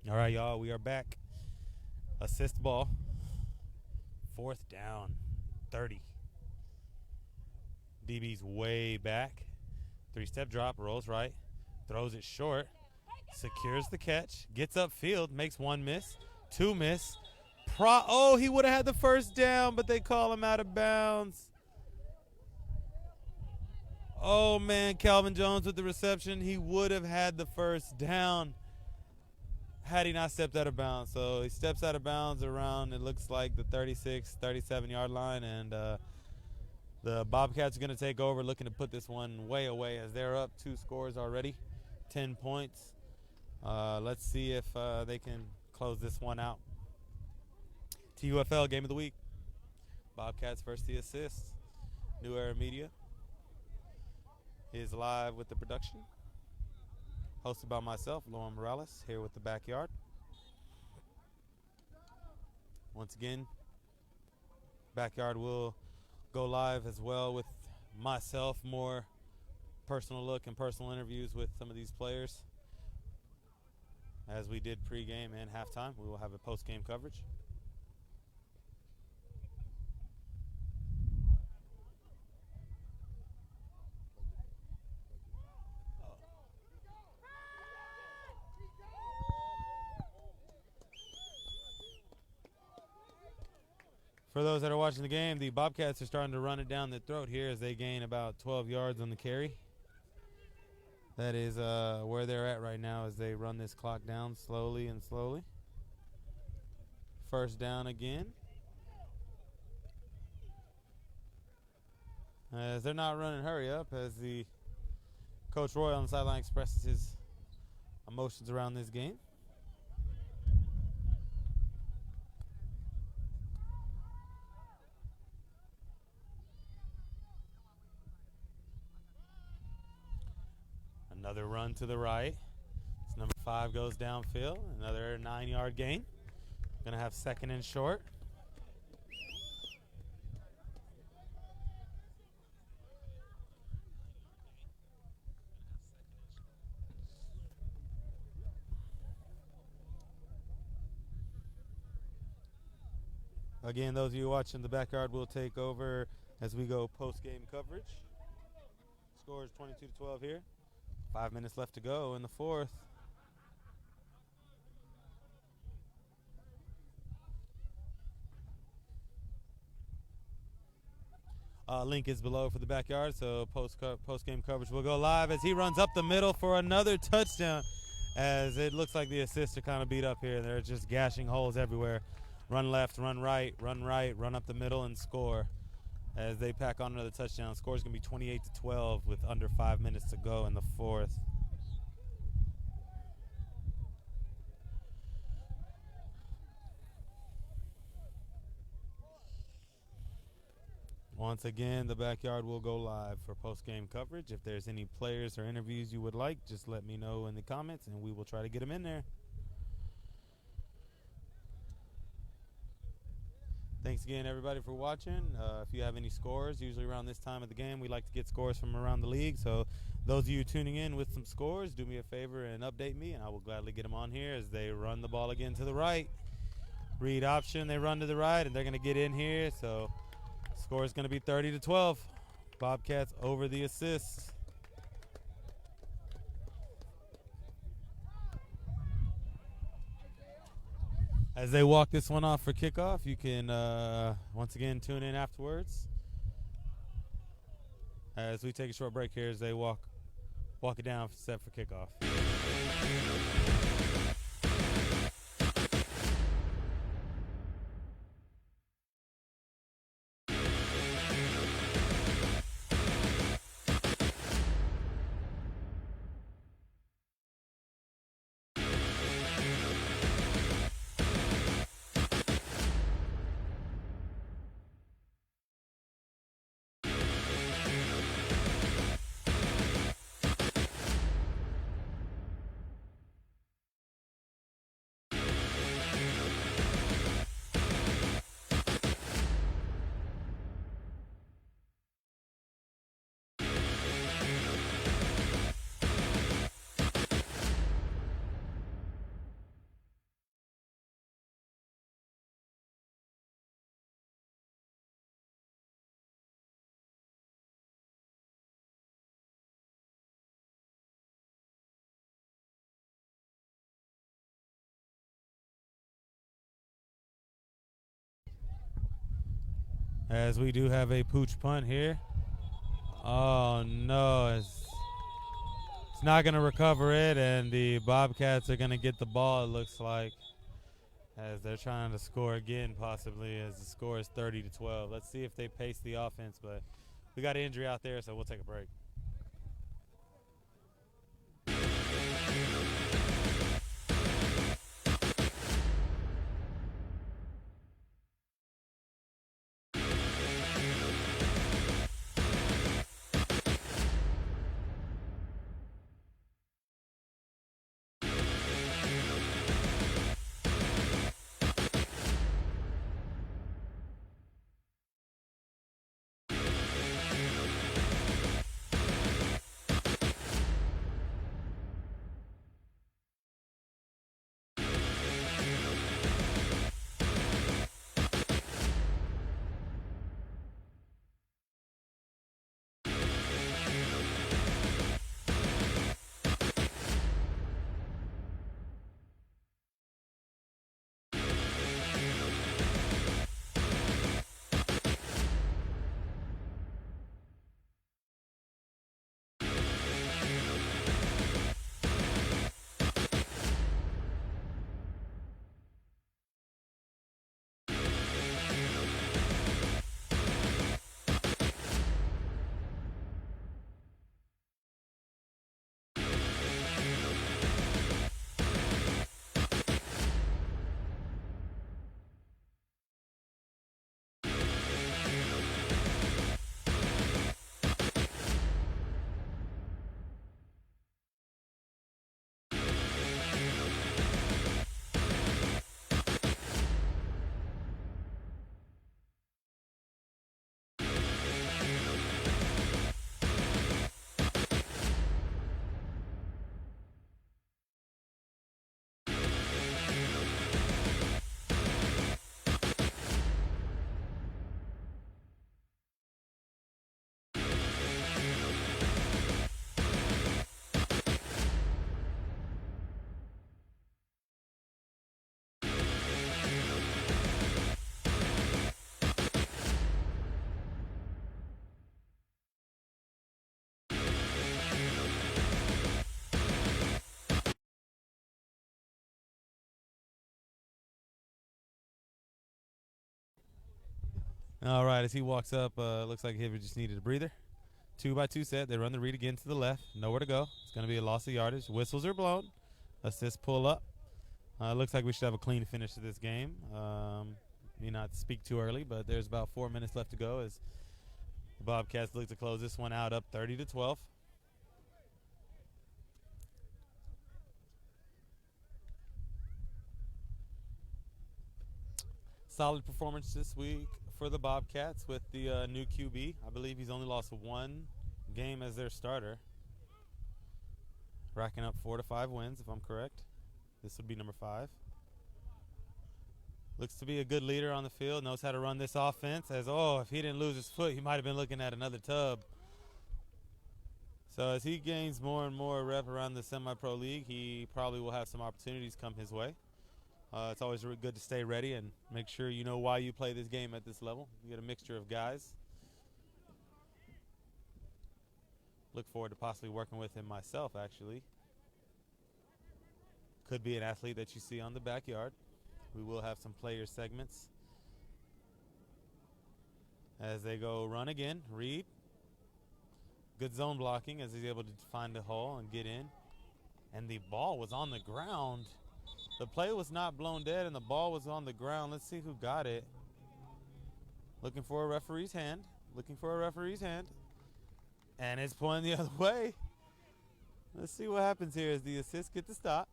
All right, y'all, we are back. Assist ball. 4th down, 30. DB's way back. 3-step drop, rolls right, throws it short, secures the catch, gets upfield, makes 1 miss, 2 miss. He would have had the 1st down, but they call him out of bounds. Oh, man, Calvin Jones with the reception. He would have had the 1st down had he not stepped out of bounds. So he steps out of bounds around, it looks like, the 36, 37-yard line, and the Bobcats are going to take over, looking to put this one way away as they're up 2 scores already, 10 points. Let's see if they can close this one out. TUFL Game of the Week. Bobcats versus the Assists. New Era Media is live with the production. Hosted by myself, Lauren Morales, here with the Backyard. Once again, Backyard will go live as well with myself, more personal look and personal interviews with some of these players. As we did pregame and halftime, we will have a post-game coverage. For those that are watching the game, the Bobcats are starting to run it down their throat here as they gain about 12 yards on the carry. That is where they're at right now as they run this clock down slowly and slowly. 1st down again. As they're not running hurry up, as the Coach Roy on the sideline expresses his emotions around this game. Another run to the right. It's number 5 goes downfield. Another 9-yard gain. Gonna have 2nd and short. Again, those of you watching the backyard will take over as we go post-game coverage. Score is 22-12 here. 5 minutes left to go in the 4th. Link is below for the backyard, so post-game coverage will go live as he runs up the middle for another touchdown. As it looks like the assists are kind of beat up here. They're just gashing holes everywhere. Run left, run right, run up the middle, and score. As they pack on another touchdown. Score is going to be 28-12 with under 5 minutes to go in the 4th. Once again, the backyard will go live for post-game coverage. If there's any players or interviews you would like, just let me know in the comments, and we will try to get them in there. Thanks again, everybody, for watching. If you have any scores, usually around this time of the game, we like to get scores from around the league. So those of you tuning in with some scores, do me a favor and update me, and I will gladly get them on here as they run the ball again to the right. Read option, they run to the right, and they're going to get in here. So score is going to be 30-12. Bobcats over the assists. As they walk this one off for kickoff, you can once again tune in afterwards. As we take a short break here as they walk it down set for kickoff. As we do have a pooch punt here. Oh no, it's not going to recover it, and the Bobcats are going to get the ball, it looks like, as they're trying to score again, possibly, as the score is 30-12. Let's see if they pace the offense, but we got an injury out there, so we'll take a break. All right, as he walks up, looks like he just needed a breather. 2x2 set. They run the read again to the left. Nowhere to go. It's going to be a loss of yardage. Whistles are blown. Assist pull up. Looks like we should have a clean finish to this game. May not speak too early, but there's about 4 minutes left to go as the Bobcats look to close this one out up 30-12. Solid performance this week for the Bobcats with the new QB. I believe he's only lost one game as their starter. Racking up 4 to 5 wins, if I'm correct. This would be number 5. Looks to be a good leader on the field. Knows how to run this offense. As, if he didn't lose his foot, he might have been looking at another tub. So as he gains more and more rep around the semi-pro league, he probably will have some opportunities come his way. It's always good to stay ready and make sure you know why you play this game at this level. You get a mixture of guys. Look forward to possibly working with him myself, actually. Could be an athlete that you see on the backyard. We will have some player segments as they go run again. Reed. Good zone blocking as he's able to find a hole and get in. And the ball was on the ground. The play was not blown dead and the ball was on the ground. Let's see who got it. Looking for a referee's hand. And it's pointing the other way. Let's see what happens here as the assists get the stop.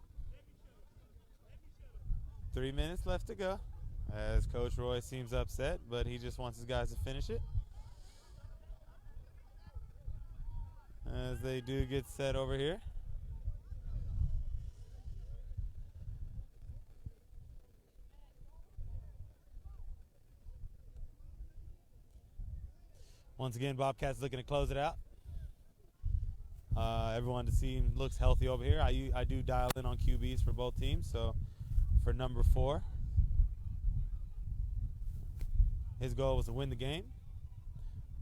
3 minutes left to go. As Coach Roy seems upset, but he just wants his guys to finish it. As they do get set over here. Once again, Bobcats looking to close it out. Everyone to see looks healthy over here. I do dial in on QBs for both teams. So for number 4, his goal was to win the game.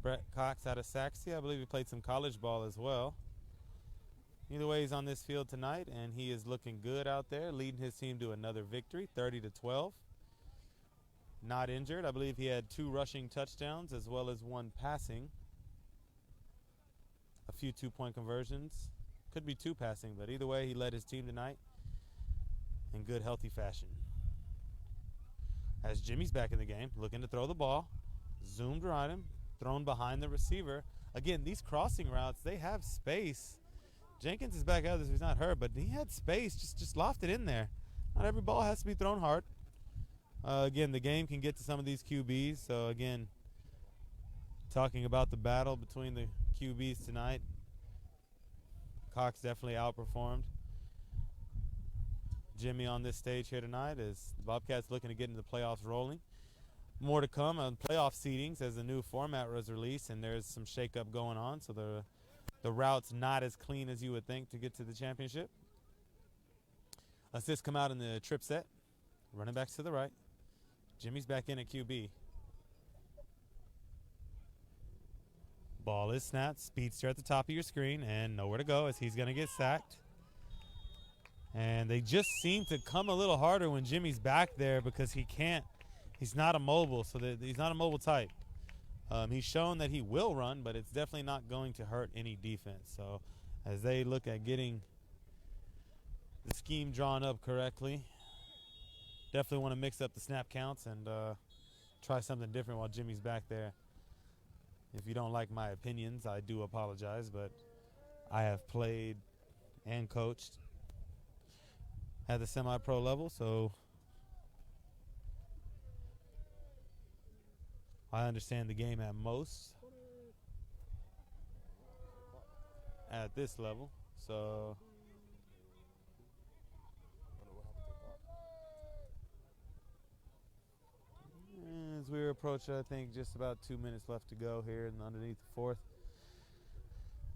Brett Cox out of Saxby. I believe he played some college ball as well. Either way, he's on this field tonight, and he is looking good out there, leading his team to another victory, 30-12. Not injured. I believe he had 2 rushing touchdowns as well as 1 passing. A few 2-point conversions. Could be 2 passing, but either way, he led his team tonight in good, healthy fashion. As Jimmy's back in the game, looking to throw the ball. Zoomed around him, thrown behind the receiver. Again, these crossing routes, they have space. Jenkins is back out, so he's not hurt, but he had space. Just loft it in there. Not every ball has to be thrown hard. Again, the game can get to some of these QBs. So, again, talking about the battle between the QBs tonight, Cox definitely outperformed Jimmy on this stage here tonight as the Bobcats looking to get into the playoffs rolling. More to come on playoff seedings as the new format was released, and there's some shakeup going on. So the route's not as clean as you would think to get to the championship. Assists come out in the trip set. Running backs to the right. Jimmy's back in at QB. Ball is snapped. Speedster at the top of your screen and nowhere to go as he's going to get sacked. And they just seem to come a little harder when Jimmy's back there because he's not a mobile, so he's not a mobile type. He's shown that he will run, but it's definitely not going to hurt any defense. So as they look at getting the scheme drawn up correctly, definitely want to mix up the snap counts and try something different while Jimmy's back there. If you don't like my opinions, I do apologize, but I have played and coached at the semi-pro level, so I understand the game at most at this level. So as we approach, I think, just about 2 minutes left to go here and underneath the 4th.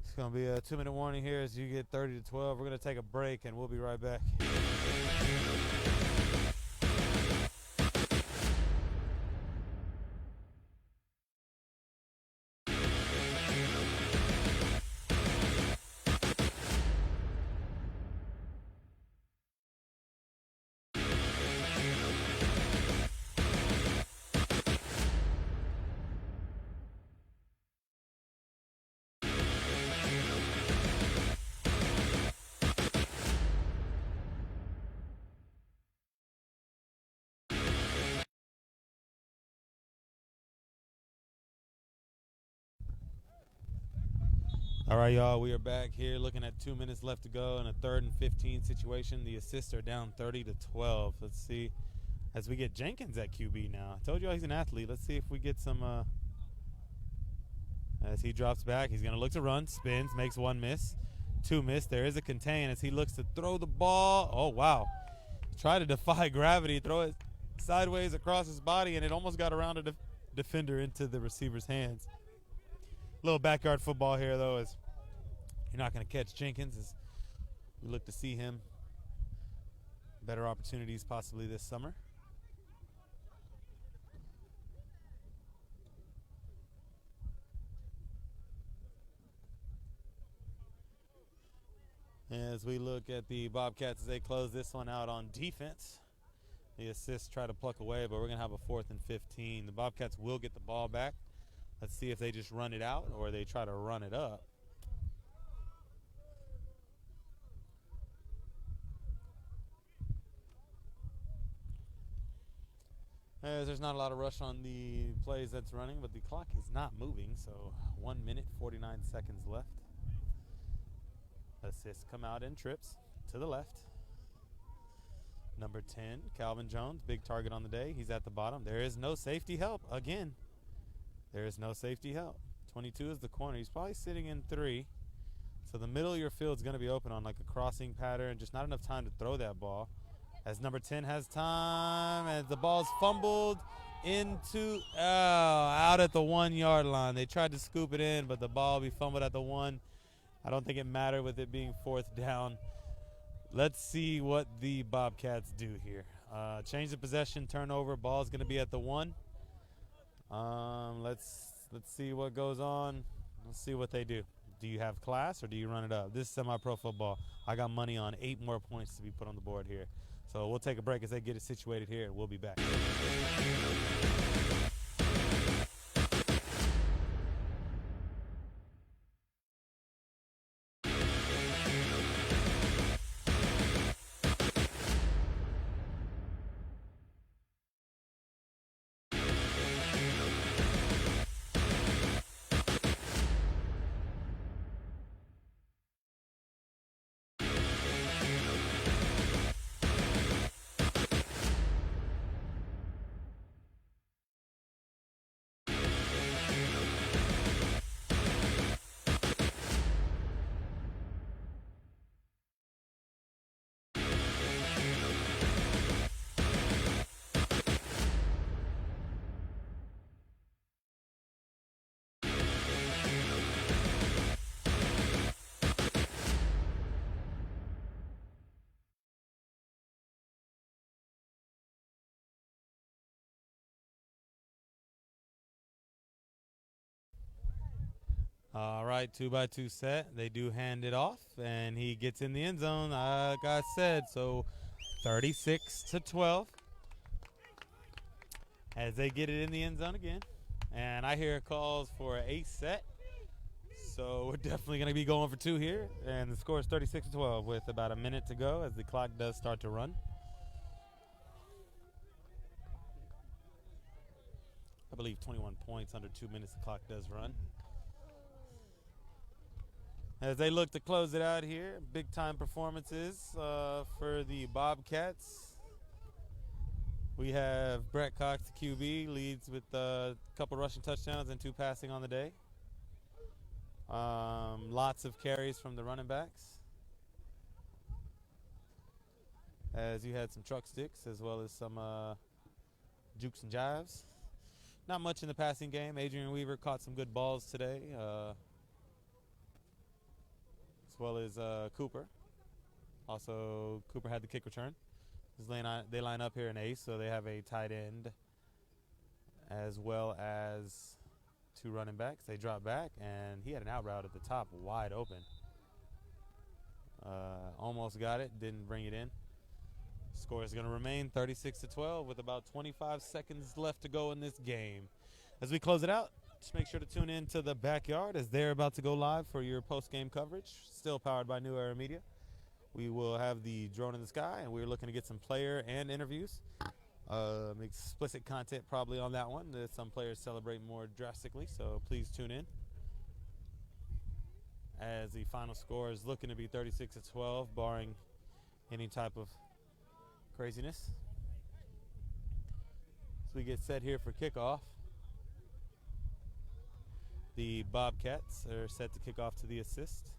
It's going to be a 2-minute warning here as you get 30-12. We're going to take a break, and we'll be right back. All right, y'all, we are back here looking at 2 minutes left to go in a 3rd and 15 situation. The assists are down 30-12. Let's see as we get Jenkins at QB now. I told you he's an athlete. Let's see if we get some as he drops back. He's going to look to run, spins, makes 1 miss, 2 miss. There is a contain as he looks to throw the ball. Oh, wow. Try to defy gravity, throw it sideways across his body, and it almost got around a defender into the receiver's hands. Little backyard football here, though, as you're not going to catch Jenkins as we look to see him better opportunities possibly this summer. As we look at the Bobcats as they close this one out on defense. The assists try to pluck away, but we're going to have a 4th and 15. The Bobcats will get the ball back. Let's see if they just run it out or they try to run it up. As there's not a lot of rush on the plays that's running, but the clock is not moving, so 1 minute, 49 seconds left. Assists come out in trips to the left. Number 10, Calvin Jones, big target on the day. He's at the bottom. There is no safety help. Again, there is no safety help. 22 is the corner. He's probably sitting in 3. So the middle of your field is going to be open on like a crossing pattern. Just not enough time to throw that ball. As number 10 has time, as the ball's fumbled into, out at the 1-yard line. They tried to scoop it in, but the ball will be fumbled at the 1. I don't think it mattered with it being 4th down. Let's see what the Bobcats do here. Change the possession, turnover. Ball's going to be at the 1. Let's see what goes on. Let's see what they do. Do you have class or do you run it up? This is semi-pro football. I got money on 8 more points to be put on the board here. So we'll take a break as they get it situated here, and we'll be back. All right, 2-by-2 set. They do hand it off, and he gets in the end zone, like I said. So 36-12 as they get it in the end zone again. And I hear calls for an 8 set. So we're definitely going to be going for 2 here. And the score is 36-12 with about a minute to go as the clock does start to run. I believe 21 points under 2 minutes the clock does run. As they look to close it out here, big-time performances for the Bobcats. We have Brett Cox, the QB, leads with a couple rushing touchdowns and 2 passing on the day. Lots of carries from the running backs. As you had some truck sticks as well as some jukes and jives. Not much in the passing game. Adrian Weaver caught some good balls today. As well as Cooper. Also, Cooper had the kick return. They line up here in ace, so they have a tight end as well as 2 running backs. They drop back, and he had an out route at the top wide open. Almost got it, didn't bring it in. Score is going to remain 36-12 with about 25 seconds left to go in this game. As we close it out, just make sure to tune in to the Backyard as they're about to go live for your post-game coverage, still powered by New Era Media. We will have the drone in the sky, and we're looking to get some player and interviews. Explicit content probably on that one. Some players celebrate more drastically, so please tune in. as the final score is looking to be 36-12, barring any type of craziness. So we get set here for kickoff. The Bobcats are set to kick off to the assist,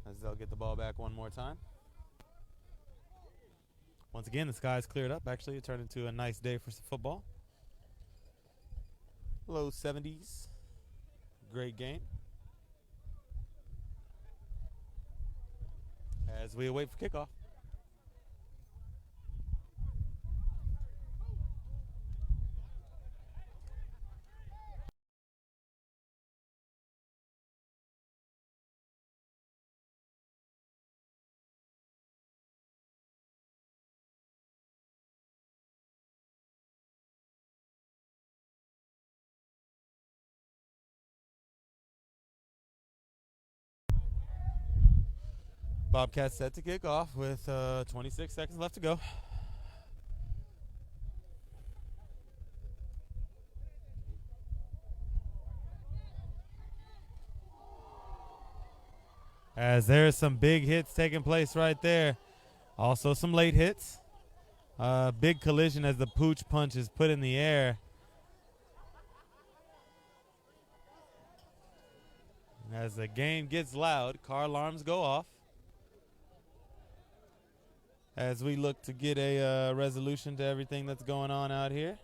as they'll get the ball back one more time. Once again, the sky's cleared up. Actually, it turned into a nice day for some football. Low 70s. Great game. As we await for kickoff. Bobcats set to kick off with 26 seconds left to go. As there's some big hits taking place right there. Also some late hits. Big collision as the pooch punch is put in the air. As the game gets loud, car alarms go off. As we look to get a resolution to everything that's going on out here.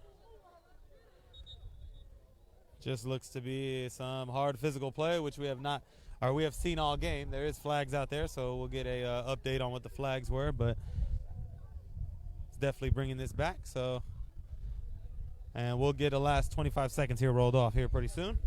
Just looks to be some hard physical play, which we have seen all game. There is flags out there, so we'll get a update on what the flags were, but it's definitely bringing this back. And we'll get the last 25 seconds here rolled off here pretty soon.